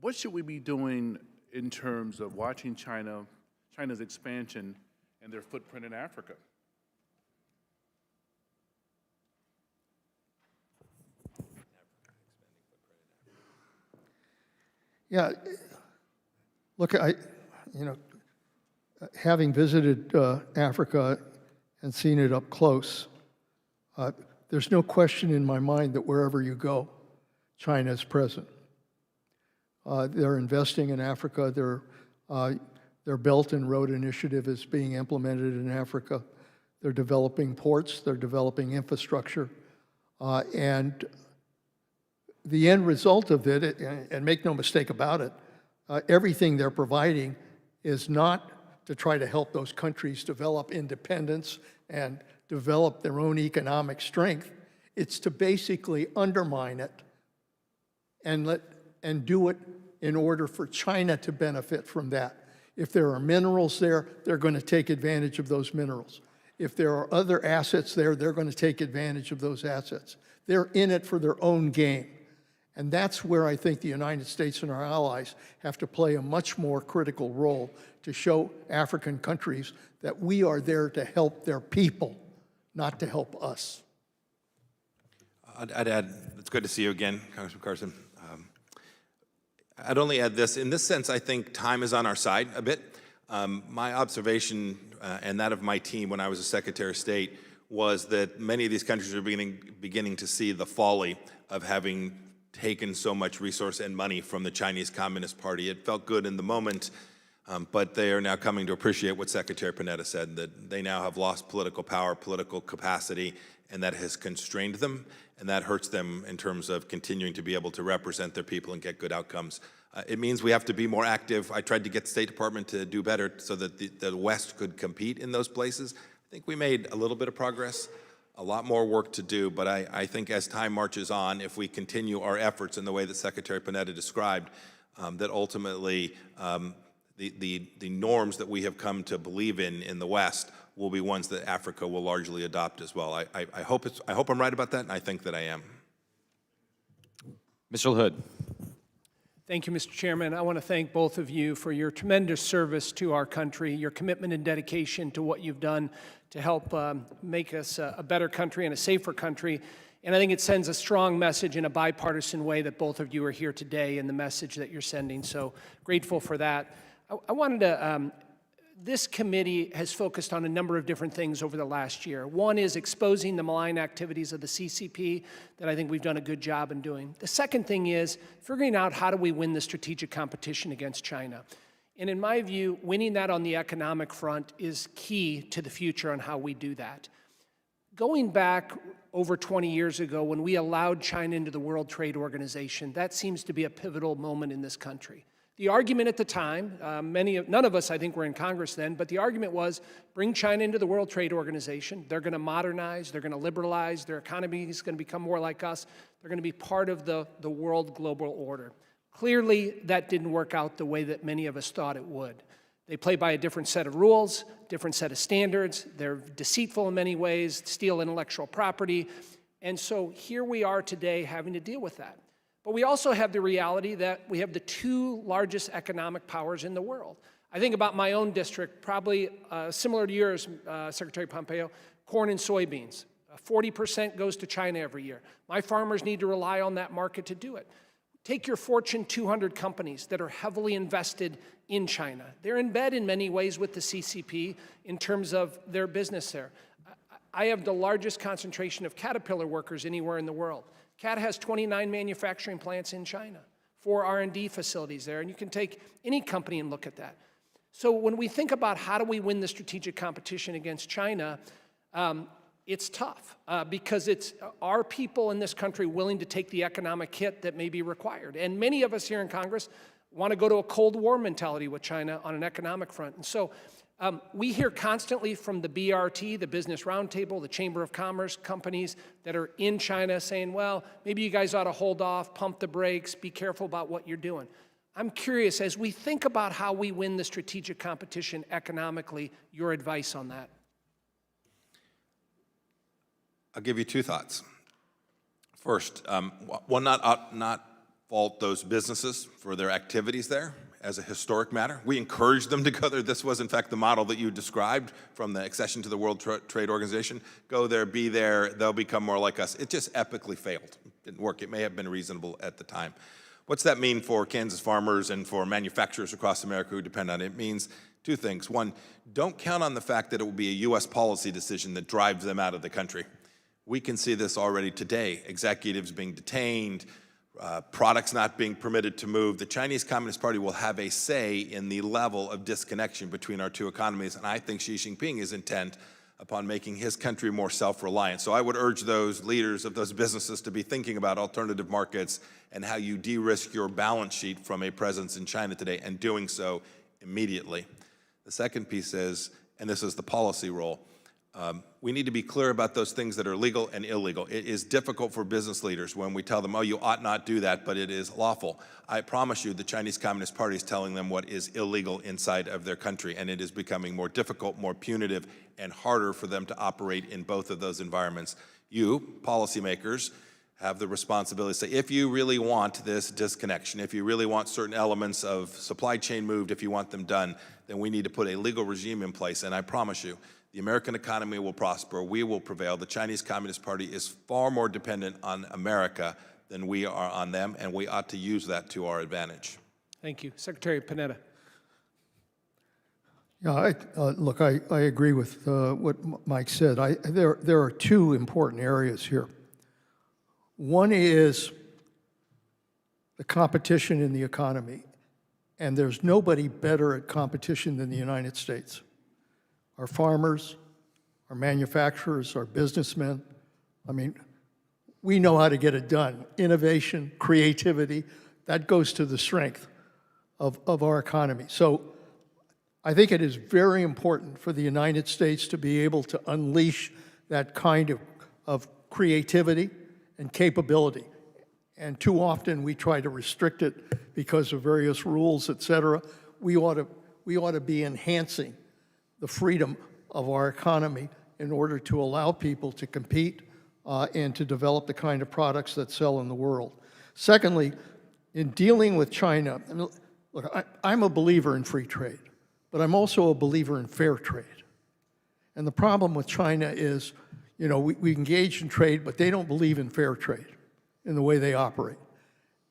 what should we be doing in terms of watching China's expansion and their footprint in Africa? Yeah, look, having visited Africa and seen it up close, there's no question in my mind that wherever you go, China is present. They're investing in Africa. Their Belt and Road Initiative is being implemented in Africa. They're developing ports. They're developing infrastructure. And the end result of it, and make no mistake about it, everything they're providing is not to try to help those countries develop independence and develop their own economic strength. It's to basically undermine it and do it in order for China to benefit from that. If there are minerals there, they're going to take advantage of those minerals. If there are other assets there, they're going to take advantage of those assets. They're in it for their own game. And that's where I think the United States and our allies have to play a much more critical role to show African countries that we are there to help their people, not to help us. I'd add, it's good to see you again, Congressman Carson. I'd only add this. In this sense, I think time is on our side a bit. My observation, and that of my team when I was a Secretary of State, was that many of these countries are beginning to see the folly of having taken so much resource and money from the Chinese Communist Party. It felt good in the moment, but they are now coming to appreciate what Secretary Panetta said, that they now have lost political power, political capacity, and that has constrained them, and that hurts them in terms of continuing to be able to represent their people and get good outcomes. It means we have to be more active. I tried to get the State Department to do better so that the West could compete in those places. I think we made a little bit of progress, a lot more work to do, but I think as time marches on, if we continue our efforts in the way that Secretary Panetta described, that ultimately the norms that we have come to believe in the West will be ones that Africa will largely adopt as well. I hope I'm right about that, and I think that I am. Mr. Hood. Thank you, Mr. Chairman. I want to thank both of you for your tremendous service to our country, your commitment and dedication to what you've done to help make us a better country and a safer country. And I think it sends a strong message in a bipartisan way that both of you are here today and the message that you're sending. So grateful for that. I wanted to, this committee has focused on a number of different things over the last year. One is exposing the malign activities of the CCP that I think we've done a good job in doing. The second thing is figuring out how do we win the strategic competition against China. And in my view, winning that on the economic front is key to the future on how we do that. Going back over 20 years ago when we allowed China into the World Trade Organization, that seems to be a pivotal moment in this country. The argument at the time, none of us I think were in Congress then, but the argument was bring China into the World Trade Organization. They're going to modernize, they're going to liberalize, their economy is going to become more like us. They're going to be part of the world global order. Clearly, that didn't work out the way that many of us thought it would. They play by a different set of rules, different set of standards. They're deceitful in many ways, steal intellectual property. And so here we are today having to deal with that. But we also have the reality that we have the two largest economic powers in the world. I think about my own district, probably similar to yours, Secretary Pompeo, corn and soybeans. 40% goes to China every year. My farmers need to rely on that market to do it. Take your Fortune 200 companies that are heavily invested in China. They're in bed in many ways with the CCP in terms of their business there. I have the largest concentration of Caterpillar workers anywhere in the world. CAT has 29 manufacturing plants in China, 4 R&D facilities there, and you can take any company and look at that. So when we think about how do we win the strategic competition against China, it's tough because it's our people in this country willing to take the economic hit that may be required. And many of us here in Congress want to go to a Cold War mentality with China on an economic front. And so we hear constantly from the BRT, the Business Roundtable, the Chamber of Commerce companies that are in China saying, well, maybe you guys ought to hold off, pump the brakes, be careful about what you're doing. I'm curious, as we think about how we win the strategic competition economically, your advice on that. I'll give you 2 thoughts. First, one, not fault those businesses for their activities there. As a historic matter. We encouraged them to go there. This was, in fact, the model that you described from the accession to the World Trade Organization. Go there, be there, they'll become more like us. It just epically failed. It didn't work. It may have been reasonable at the time. What's that mean for Kansas farmers and for manufacturers across America who depend on it? It means Two things. One, don't count on the fact that it will be a U.S. policy decision that drives them out of the country. We can see this already today. Executives being detained, products not being permitted to move. The Chinese Communist Party will have a say in the level of disconnection between our two economies, and I think Xi Jinping is intent upon making his country more self-reliant. So I would urge those leaders of those businesses to be thinking about alternative markets and how you de-risk your balance sheet from a presence in China today, and doing so immediately. The second piece is, and this is the policy role, we need to be clear about those things that are legal and illegal. It is difficult for business leaders when we tell them, oh, you ought not do that, but it is lawful. I promise you the Chinese Communist Party is telling them what is illegal inside of their country, and it is becoming more difficult, more punitive, and harder for them to operate in both of those environments. You, policymakers, have the responsibility to say, if you really want this disconnection, if you really want certain elements of supply chain moved, if you want them done, then we need to put a legal regime in place, and I promise you, the American economy will prosper, we will prevail. The Chinese Communist Party is far more dependent on America than we are on them, and we ought to use that to our advantage. Thank you. Secretary Panetta. Yeah, look, I agree with what Mike said. There are two important areas here. One is the competition in the economy, and there's nobody better at competition than the United States. Our farmers, our manufacturers, our businessmen, I mean, we know how to get it done. Innovation, creativity, that goes to the strength of our economy. So I think it is very important for the United States to be able to unleash that kind of creativity and capability. And too often we try to restrict it because of various rules, et cetera. We ought to be enhancing the freedom of our economy in order to allow people to compete and to develop the kind of products that sell in the world. Secondly, in dealing with China, I mean, look, I'm a believer in free trade, but I'm also a believer in fair trade. And the problem with China is, you know, we engage in trade, but they don't believe in fair trade in the way they operate.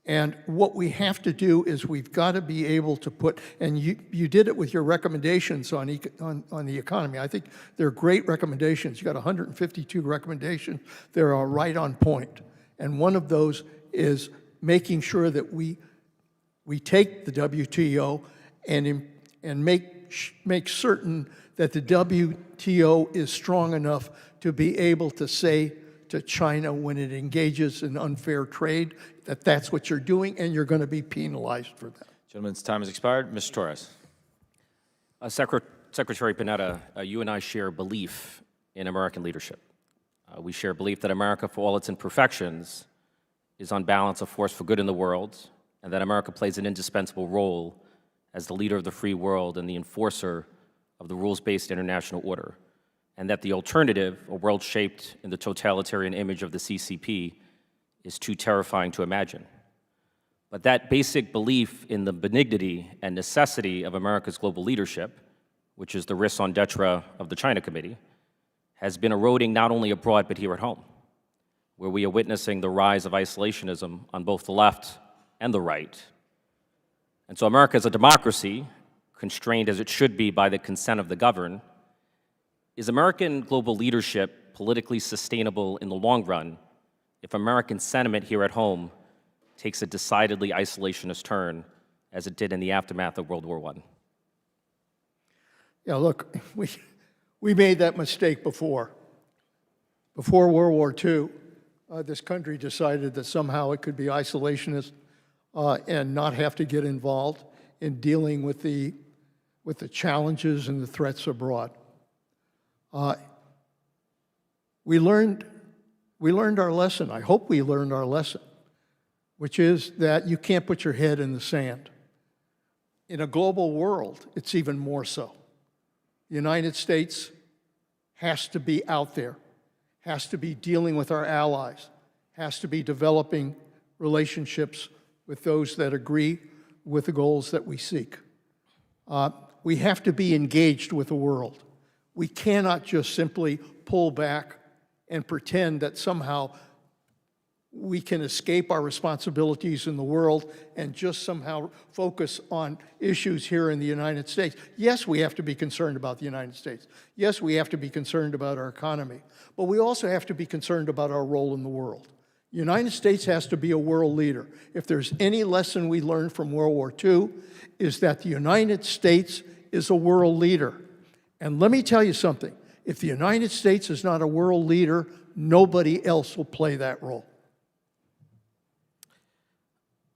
And what we have to do is we've got to be able to put, and you did it with your recommendations on the economy. I think they're great recommendations. You got 152 recommendations. They're right on point. And one of those is making sure that we take the WTO and make certain that the WTO is strong enough to be able to say to China when it engages in unfair trade that that's what you're doing and you're going to be penalized for that. Gentleman's time has expired. Mr. Torres. Secretary Panetta, you and I share belief in American leadership. We share belief that America, for all its imperfections, is on balance a force for good in the world, and that America plays an indispensable role as the leader of the free world and the enforcer of the rules-based international order, and that the alternative, a world shaped in the totalitarian image of the CCP, is too terrifying to imagine. But that basic belief in the benignity and necessity of America's global leadership, which is the raison d'etre of the China Committee, has been eroding not only abroad but here at home, where we are witnessing the rise of isolationism on both the left and the right. And so America as a democracy, constrained as it should be by the consent of the governed, is American global leadership politically sustainable in the long run if American sentiment here at home takes a decidedly isolationist turn, as it did in the aftermath of World War I? Yeah, look, we made that mistake before. Before World War II, this country decided that somehow it could be isolationist and not have to get involved in dealing with the challenges and the threats abroad. We learned our lesson. I hope we learned our lesson, which is that you can't put your head in the sand. In a global world, it's even more so. The United States has to be out there, has to be dealing with our allies, has to be developing relationships with those that agree with the goals that we seek. We have to be engaged with the world. We cannot just simply pull back and pretend that somehow we can escape our responsibilities in the world and just somehow focus on issues here in the United States. Yes, we have to be concerned about the United States. Yes, we have to be concerned about our economy. But we also have to be concerned about our role in the world. The United States has to be a world leader. If there's any lesson we learned from World War II, is that the United States is a world leader. And let me tell you something. If the United States is not a world leader, nobody else will play that role.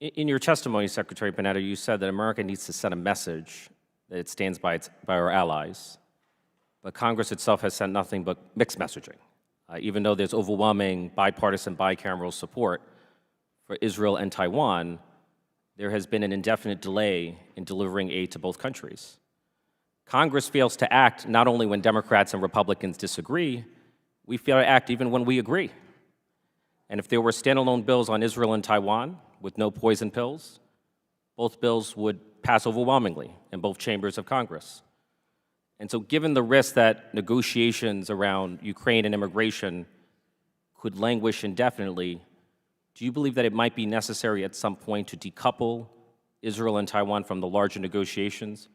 In your testimony, Secretary Panetta, you said that America needs to send a message that it stands by our allies, but Congress itself has sent nothing but mixed messaging. Even though there's overwhelming bipartisan, bicameral support for Israel and Taiwan, there has been an indefinite delay in delivering aid to both countries. Congress fails to act not only when Democrats and Republicans disagree, we fail to act even when we agree. And if there were standalone bills on Israel and Taiwan with no poison pills, both bills would pass overwhelmingly in both chambers of Congress. And so given the risk that negotiations around Ukraine and immigration could languish indefinitely, do you believe that it might be necessary at some point to decouple Israel and Taiwan from the larger negotiations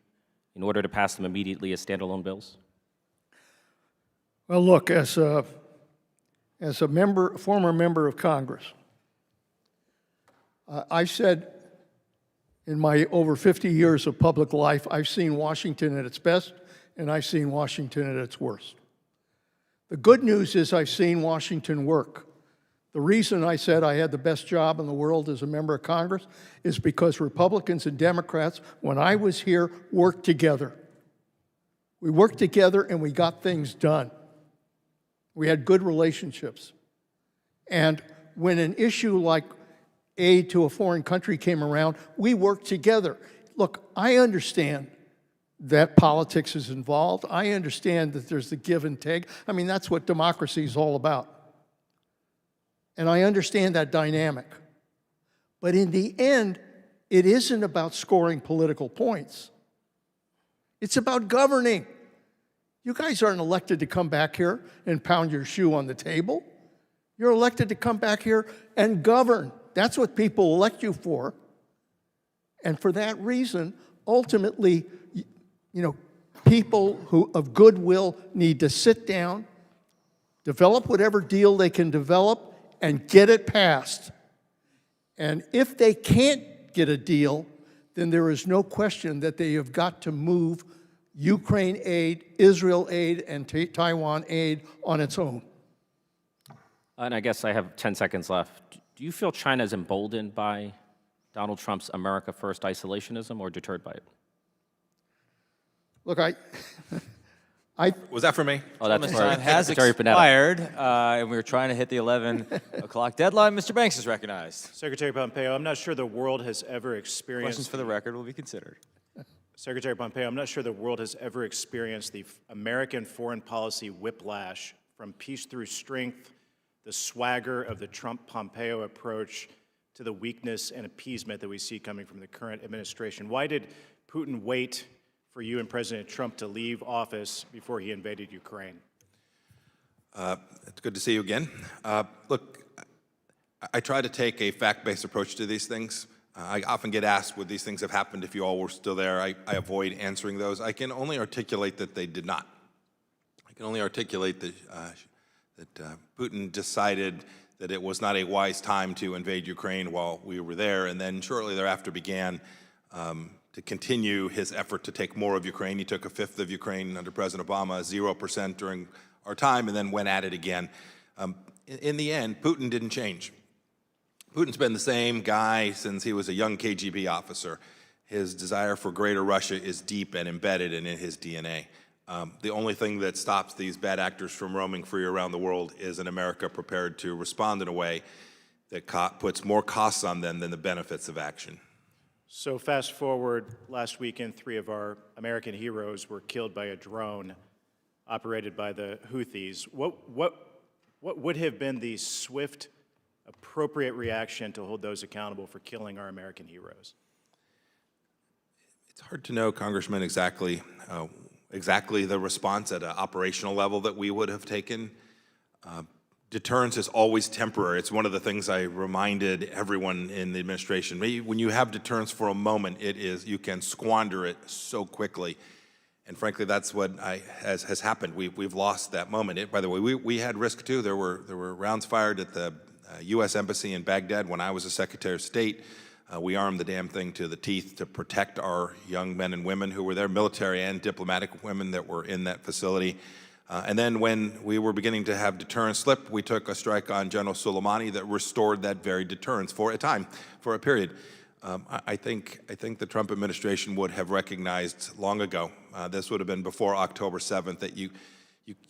in order to pass them immediately as standalone bills? Well, look, as a former member of Congress, I've said in my over 50 years of public life, I've seen Washington at its best, and I've seen Washington at its worst. The good news is I've seen Washington work. The reason I said I had the best job in the world as a member of Congress is because Republicans and Democrats, when I was here, worked together. We worked together and we got things done. We had good relationships. And when an issue like aid to a foreign country came around, we worked together. Look, I understand that politics is involved. I understand that there's the give and take. I mean, that's what democracy is all about. And I understand that dynamic. But in the end, it isn't about scoring political points. It's about governing. You guys aren't elected to come back here and pound your shoe on the table. You're elected to come back here and govern. That's what people elect you for. And for that reason, ultimately, people who of goodwill need to sit down, develop whatever deal they can develop, and get it passed. And if they can't get a deal, then there is no question that they have got to move Ukraine aid, Israel aid, and Taiwan aid on its own. And I guess I have 10 seconds left. Do you feel China is emboldened by Donald Trump's America First isolationism or deterred by it? Look, Was that for me? Oh, that's time has expired, and we were trying to hit the 11 o'clock deadline. Mr. Banks is recognized. Secretary Pompeo, I'm not sure the world has ever experienced... Questions for the record will be considered. Secretary Pompeo, I'm not sure the world has ever experienced the American foreign policy whiplash from peace through strength, the swagger of the Trump-Pompeo approach, to the weakness and appeasement that we see coming from the current administration. Why did Putin wait for you and President Trump to leave office before he invaded Ukraine? It's good to see you again. Look, I try to take a fact-based approach to these things. I often get asked, would these things have happened if you all were still there? I avoid answering those. I can only articulate that they did not. I can only articulate that Putin decided that it was not a wise time to invade Ukraine while we were there, and then shortly thereafter began to continue his effort to take more of Ukraine. He took a fifth of Ukraine under President Obama, 0% during our time, and then went at it again. In the end, Putin didn't change. Putin's been the same guy since he was a young KGB officer. His desire for greater Russia is deep and embedded in his DNA. The only thing that stops these bad actors from roaming free around the world is an America prepared to respond in a way that puts more costs on them than the benefits of action. So fast forward, last weekend, 3 of our American heroes were killed by a drone operated by the Houthis. What would have been the swift, appropriate reaction to hold those accountable for killing our American heroes? It's hard to know, Congressman, exactly the response at an operational level that we would have taken. deterrence is always temporary. It's one of the things I reminded everyone in the administration. When you have deterrence for a moment, you can squander it so quickly. And frankly, that's what has happened. We've lost that moment. By the way, we had risk too. There were rounds fired at the U.S. Embassy in Baghdad when I was a Secretary of State. We armed the damn thing to the teeth to protect our young men and women who were there, military and diplomatic women that were in that facility. And then when we were beginning to have deterrence slip, we took a strike on General Soleimani that restored that very deterrence for a time, for a period. I think the Trump administration would have recognized long ago, this would have been before October 7th, that you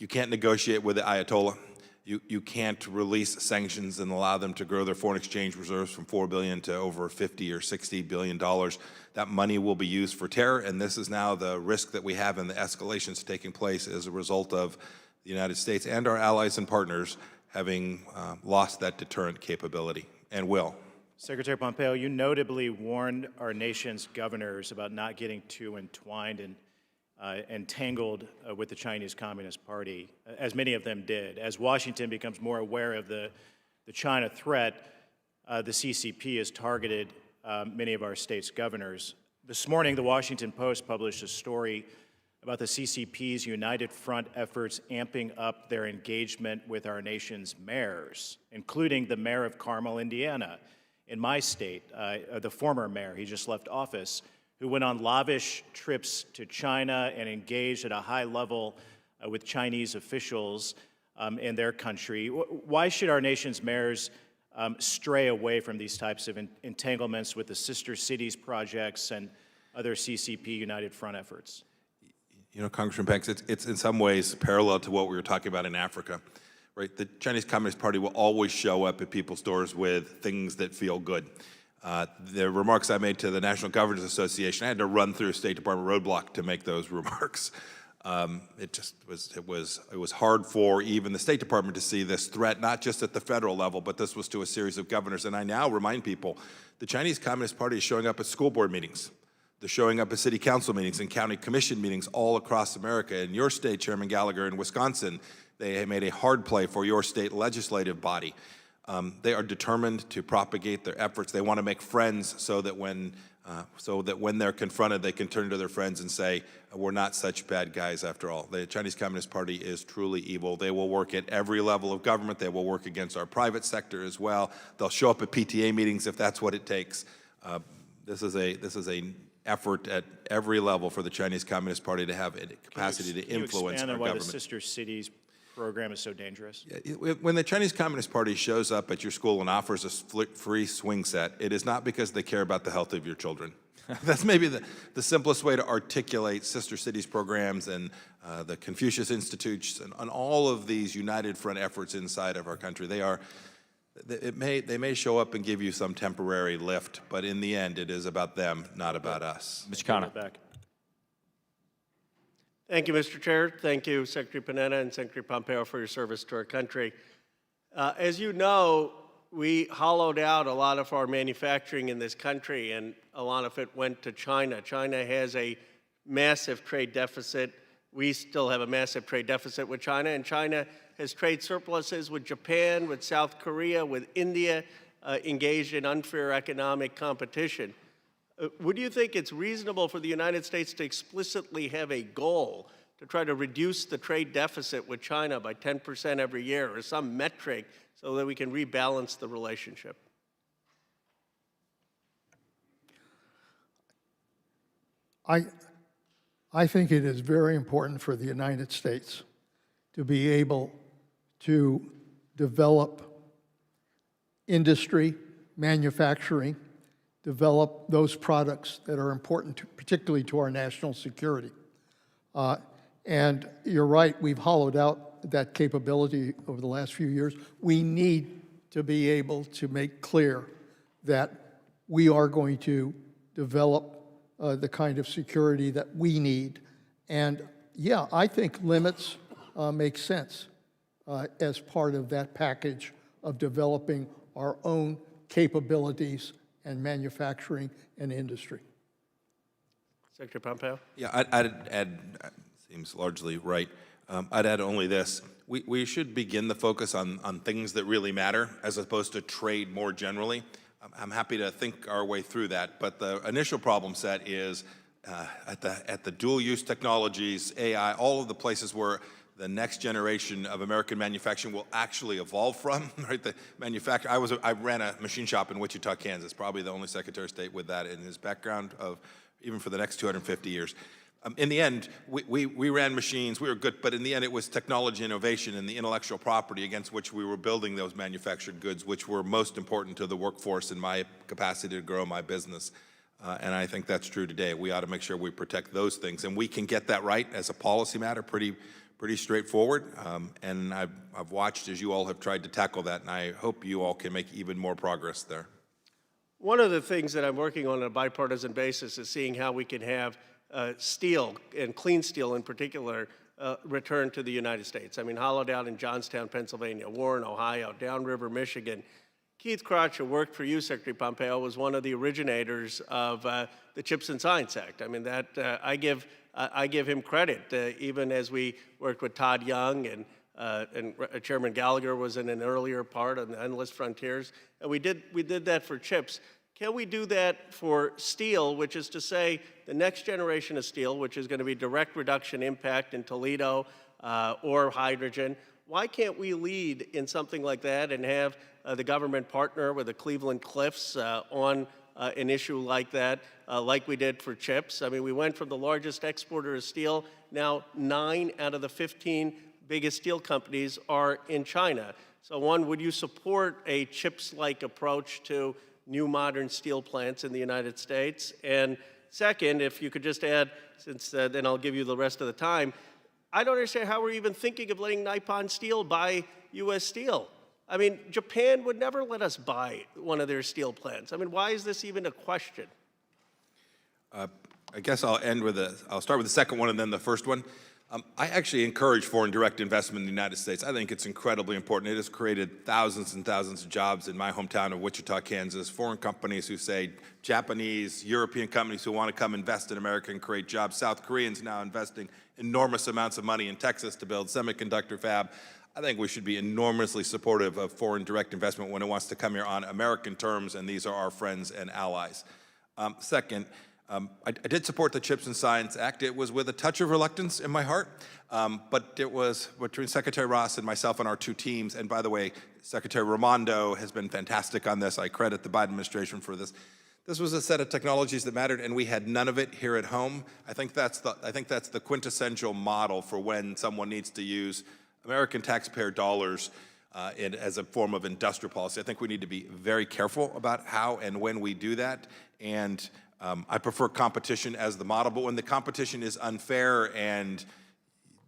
can't negotiate with the Ayatollah. You can't release sanctions and allow them to grow their foreign exchange reserves from $4 billion to over $50 or $60 billion. That money will be used for terror, and this is now the risk that we have in the escalations taking place as a result of the United States and our allies and partners having lost that deterrent capability, and will. Secretary Pompeo, you notably warned our nation's governors about not getting too entwined and entangled with the Chinese Communist Party, as many of them did. As Washington becomes more aware of the China threat, the CCP has targeted many of our state's governors. This morning, the Washington Post published a story about the CCP's United Front efforts amping up their engagement with our nation's mayors, including the mayor of Carmel, Indiana, in my state, the former mayor, he just left office, who went on lavish trips to China and engaged at a high level with Chinese officials in their country. Why should our nation's mayors stray away from these types of entanglements with the sister cities projects and other CCP United Front efforts? You know, Congressman Banks, it's in some ways parallel to what we were talking about in Africa, right? The Chinese Communist Party will always show up at people's doors with things that feel good. The remarks I made to the National Governors Association, I had to run through a State Department roadblock to make those remarks. It was hard for even the State Department to see this threat, not just at the federal level, but this was to a series of governors. And I now remind people, the Chinese Communist Party is showing up at school board meetings. They're showing up at city council meetings and county commission meetings all across America. In your state, Chairman Gallagher, in Wisconsin, they made a hard play for your state legislative body. They are determined to propagate their efforts. They want to make friends so that when they're confronted, they can turn to their friends and say, we're not such bad guys after all. The Chinese Communist Party is truly evil. They will work at every level of government. They will work against our private sector as well. They'll show up at PTA meetings if that's what it takes. This is an effort at every level for the Chinese Communist Party to have a capacity to influence our government. Can you expand on why the sister cities program is so dangerous? When the Chinese Communist Party shows up at your school and offers a free swing set, it is not because they care about the health of your children. That's maybe the simplest way to articulate sister cities programs and the Confucius Institutes and all of these United Front efforts inside of our country. They may show up and give you some temporary lift, but in the end, it is about them, not about us. Mr. Khanna. Thank you, Mr. Chair. Thank you, Secretary Panetta and Secretary Pompeo, for your service to our country. As you know, we hollowed out a lot of our manufacturing in this country, and a lot of it went to China. China has a massive trade deficit. We still have a massive trade deficit with China, and China has trade surpluses with Japan, with South Korea, with India, engaged in unfair economic competition. Would you think it's reasonable for the United States to explicitly have a goal to try to reduce the trade deficit with China by 10% every year, or some metric, so that we can rebalance the relationship? I think it is very important for the United States to be able to develop industry, manufacturing, develop those products that are important, particularly to our national security. And you're right, we've hollowed out that capability over the last few years. We need to be able to make clear that we are going to develop the kind of security that we need. And yeah, I think limits make sense as part of that package of developing our own capabilities and manufacturing and industry. Secretary Pompeo? Yeah, I'd add, seems largely right. I'd add only this. we should begin the focus on things that really matter as opposed to trade more generally. I'm happy to think our way through that, but the initial problem set is at the dual-use technologies, AI, all of the places where the next generation of American manufacturing will actually evolve from, right? The manufacturer, I ran a machine shop in Wichita, Kansas, probably the only Secretary of State with that in his background of even for the next 250 years. In the end, we ran machines, we were good, but in the end it was technology innovation and the intellectual property against which we were building those manufactured goods, which were most important to the workforce in my capacity to grow my business. And I think that's true today. We ought to make sure we protect those things. And we can get that right as a policy matter pretty straightforward. And I've watched as you all have tried to tackle that, and I hope you all can make even more progress there. One of the things that I'm working on a bipartisan basis is seeing how we can have steel, and clean steel in particular, returned to the United States. I mean, hollowed out in Johnstown, Pennsylvania, Warren, Ohio, Downriver, Michigan. Keith Crotch, who worked for you, Secretary Pompeo, was one of the originators of the Chips and Science Act. I mean, that I give him credit, even as we worked with Todd Young and Chairman Gallagher was in an earlier part on the Endless Frontiers. And we did that for chips. Can we do that for steel, which is to say the next generation of steel, which is going to be direct reduction impact in Toledo or hydrogen? Why can't we lead in something like that and have the government partner with the Cleveland Cliffs on an issue like that, like we did for chips? I mean, we went from the largest exporter of steel, now 9 out of the 15 biggest steel companies are in China. So one, would you support a chips-like approach to new modern steel plants in the United States? And second, if you could just add, since then I'll give you the rest of the time, I don't understand how we're even thinking of letting Nippon Steel buy U.S. steel. I mean, Japan would never let us buy one of their steel plants. I mean, why is this even a question? I guess I'll start with the second one and then the first one. I actually encourage foreign direct investment in the United States. I think it's incredibly important. It has created thousands and thousands of jobs in my hometown of Wichita, Kansas. Foreign companies who say, Japanese, European companies who want to come invest in America and create jobs. South Koreans now investing enormous amounts of money in Texas to build semiconductor fab. I think we should be enormously supportive of foreign direct investment when it wants to come here on American terms, and these are our friends and allies. Second, I did support the Chips and Science Act. It was with a touch of reluctance in my heart, but it was between Secretary Ross and myself and our two teams. And by the way, Secretary Raimondo has been fantastic on this. I credit the Biden administration for this. This was a set of technologies that mattered, and we had none of it here at home. I think that's the quintessential model for when someone needs to use American taxpayer dollars as a form of industrial policy. I think we need to be very careful about how and when we do that. And I prefer competition as the model, but when the competition is unfair and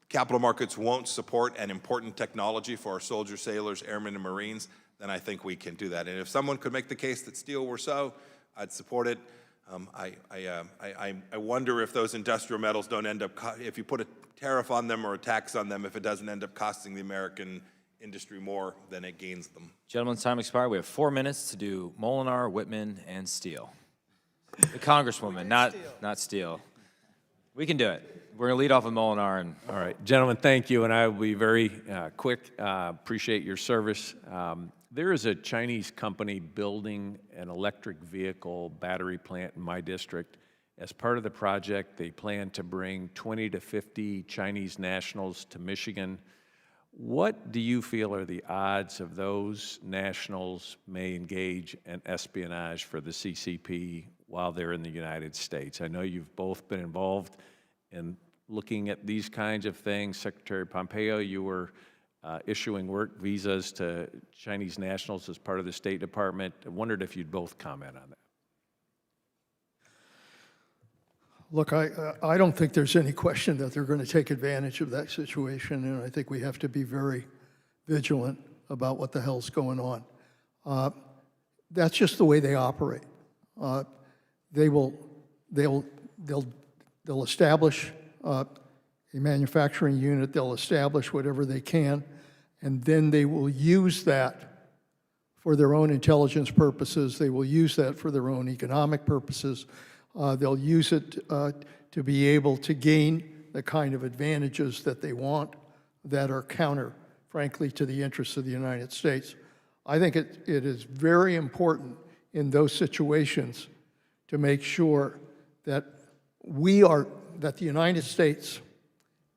capital markets won't support an important technology for our soldiers, sailors, airmen, and Marines, then I think we can do that. And if someone could make the case that steel were so, I'd support it. I wonder if those industrial metals don't end up, if you put a tariff on them or a tax on them, if it doesn't end up costing the American industry more than it gains them. Gentlemen's time expired. We have 4 minutes to do Molinar, Whitman, and Steele. The Congresswoman, not Steele. We can do it. We're going to lead off with Molinar. And all right, gentlemen, thank you, and I will be very quick. Appreciate your service. There is a Chinese company building an electric vehicle battery plant in my district. As part of the project, they plan to bring 20 to 50 Chinese nationals to Michigan. What do you feel are the odds of those nationals may engage in espionage for the CCP while they're in the United States? I know you've both been involved in looking at these kinds of things. Secretary Pompeo, you were issuing work visas to Chinese nationals as part of the State Department. I wondered if you'd both comment on that. Look, I don't think there's any question that they're going to take advantage of that situation, and I think we have to be very vigilant about what the hell's going on. That's just the way they operate. They'll establish a manufacturing unit, they'll establish whatever they can, and then they will use that for their own intelligence purposes, they will use that for their own economic purposes, they'll use it to be able to gain the kind of advantages that they want that are counter frankly, to the interests of the United States. I think it is very important in those situations to make sure that that the United States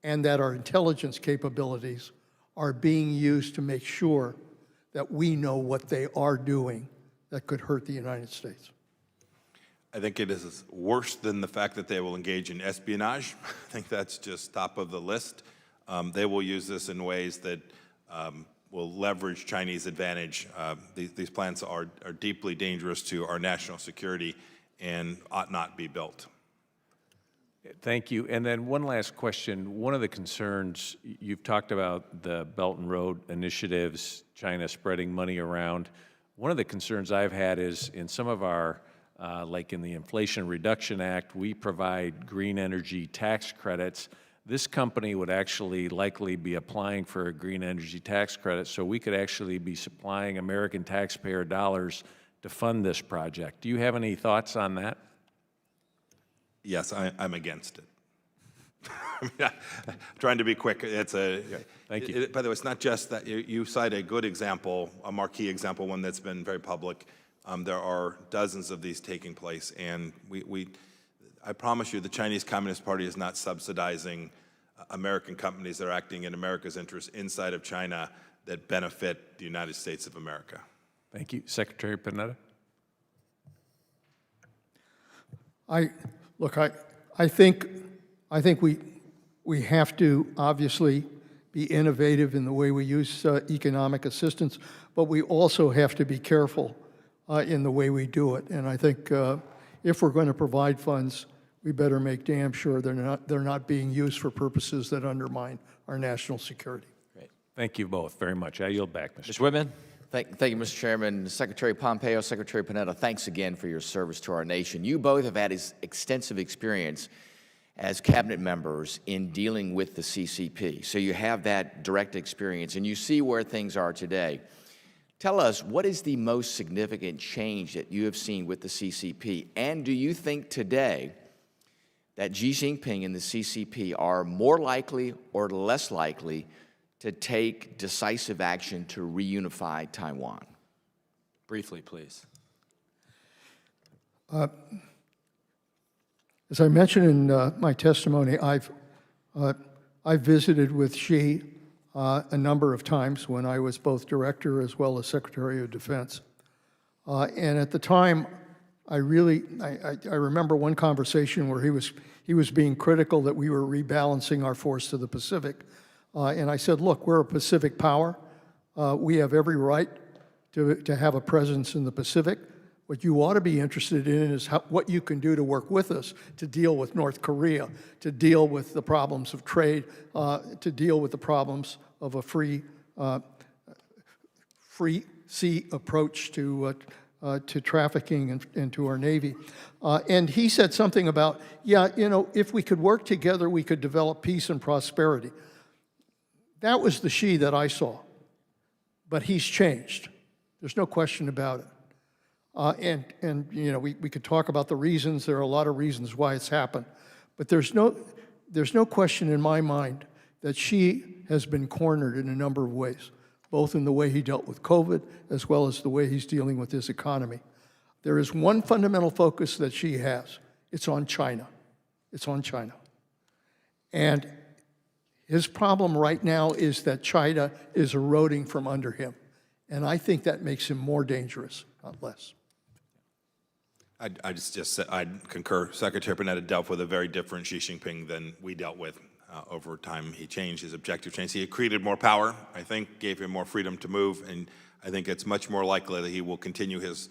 and that our intelligence capabilities are being used to make sure that we know what they are doing that could hurt the United States. I think it is worse than the fact that they will engage in espionage. I think that's just top of the list. They will use this in ways that will leverage Chinese advantage. These plants are deeply dangerous to our national security and ought not be built. Thank you. And then one last question. One of the concerns, you've talked about the Belt and Road initiatives, China spreading money around. One of the concerns I've had is in some of our, like in the Inflation Reduction Act, we provide green energy tax credits. This company would actually likely be applying for a green energy tax credit, so we could actually be supplying American taxpayer dollars to fund this project. Do you have any thoughts on that? Yes, I'm against it. Trying to be quick. It's a. Yeah, thank you. By the way, it's not just that. You cite a good example, a marquee example, one that's been very public. There are dozens of these taking place, and I promise you, the Chinese Communist Party is not subsidizing American companies that are acting in America's interests inside of China that benefit the United States of America. Thank you. Secretary Panetta? Look, I think we have to obviously be innovative in the way we use economic assistance, but we also have to be careful in the way we do it. And I think if we're going to provide funds, we better make damn sure they're not being used for purposes that undermine our national security. Great. Thank you both very much. I yield back, Mr. Mr. Whitman? Thank you, Mr. Chairman. Secretary Pompeo, Secretary Panetta, thanks again for your service to our nation. You both have had extensive experience as cabinet members in dealing with the CCP. So you have that direct experience, and you see where things are today. Tell us, what is the most significant change that you have seen with the CCP? And do you think today that Xi Jinping and the CCP are more likely or less likely to take decisive action to reunify Taiwan? Briefly, please. As I mentioned in my testimony, I've visited with Xi a number of times when I was both director as well as Secretary of Defense. And at the time, I remember one conversation where he was being critical that we were rebalancing our force to the Pacific. And I said, look, we're a Pacific power. We have every right to have a presence in the Pacific. What you ought to be interested in is what you can do to work with us to deal with North Korea, to deal with the problems of trade, to deal with the problems of a free sea approach to trafficking and to our Navy. And he said something about, yeah, if we could work together, we could develop peace and prosperity. That was the Xi that I saw, but he's changed. There's no question about it. And we could talk about the reasons. There are a lot of reasons why it's happened, but there's no question in my mind that Xi has been cornered in a number of ways, both in the way he dealt with COVID as well as the way he's dealing with his economy. There is one fundamental focus that Xi has. It's on China. It's on China. And his problem right now is that China is eroding from under him. And I think that makes him more dangerous, not less. I'd concur. Secretary Panetta dealt with a very different Xi Jinping than we dealt with. Over time, he changed, his objective changed. He accreted more power, I think, gave him more freedom to move, and I think it's much more likely that he will continue his,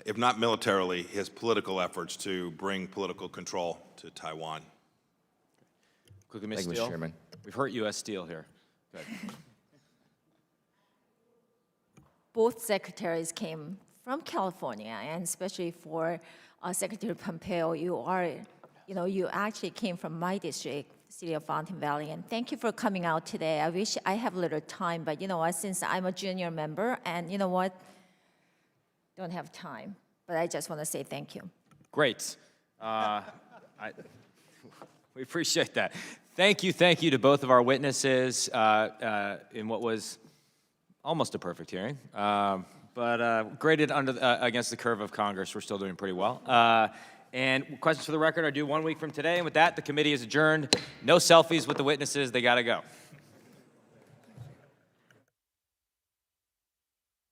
if not militarily, his political efforts to bring political control to Taiwan. Quickly, Ms. Thank you, Steele. Mr. Chairman. We've heard U.S. Steel here. Go ahead. Both secretaries came from California, and especially for Secretary Pompeo, you actually came from my district, the city of Fountain Valley, and thank you for coming out today. I wish I have a little time, but you know what, since I'm a junior member, and you know what, don't have time, but I just want to say thank you. Great. We appreciate that. Thank you to both of our witnesses in what was almost a perfect hearing, but graded against the curve of Congress. We're still doing pretty well. And questions for the record are due 1 week from today. And with that, the committee is adjourned. No selfies with the witnesses. They got to go.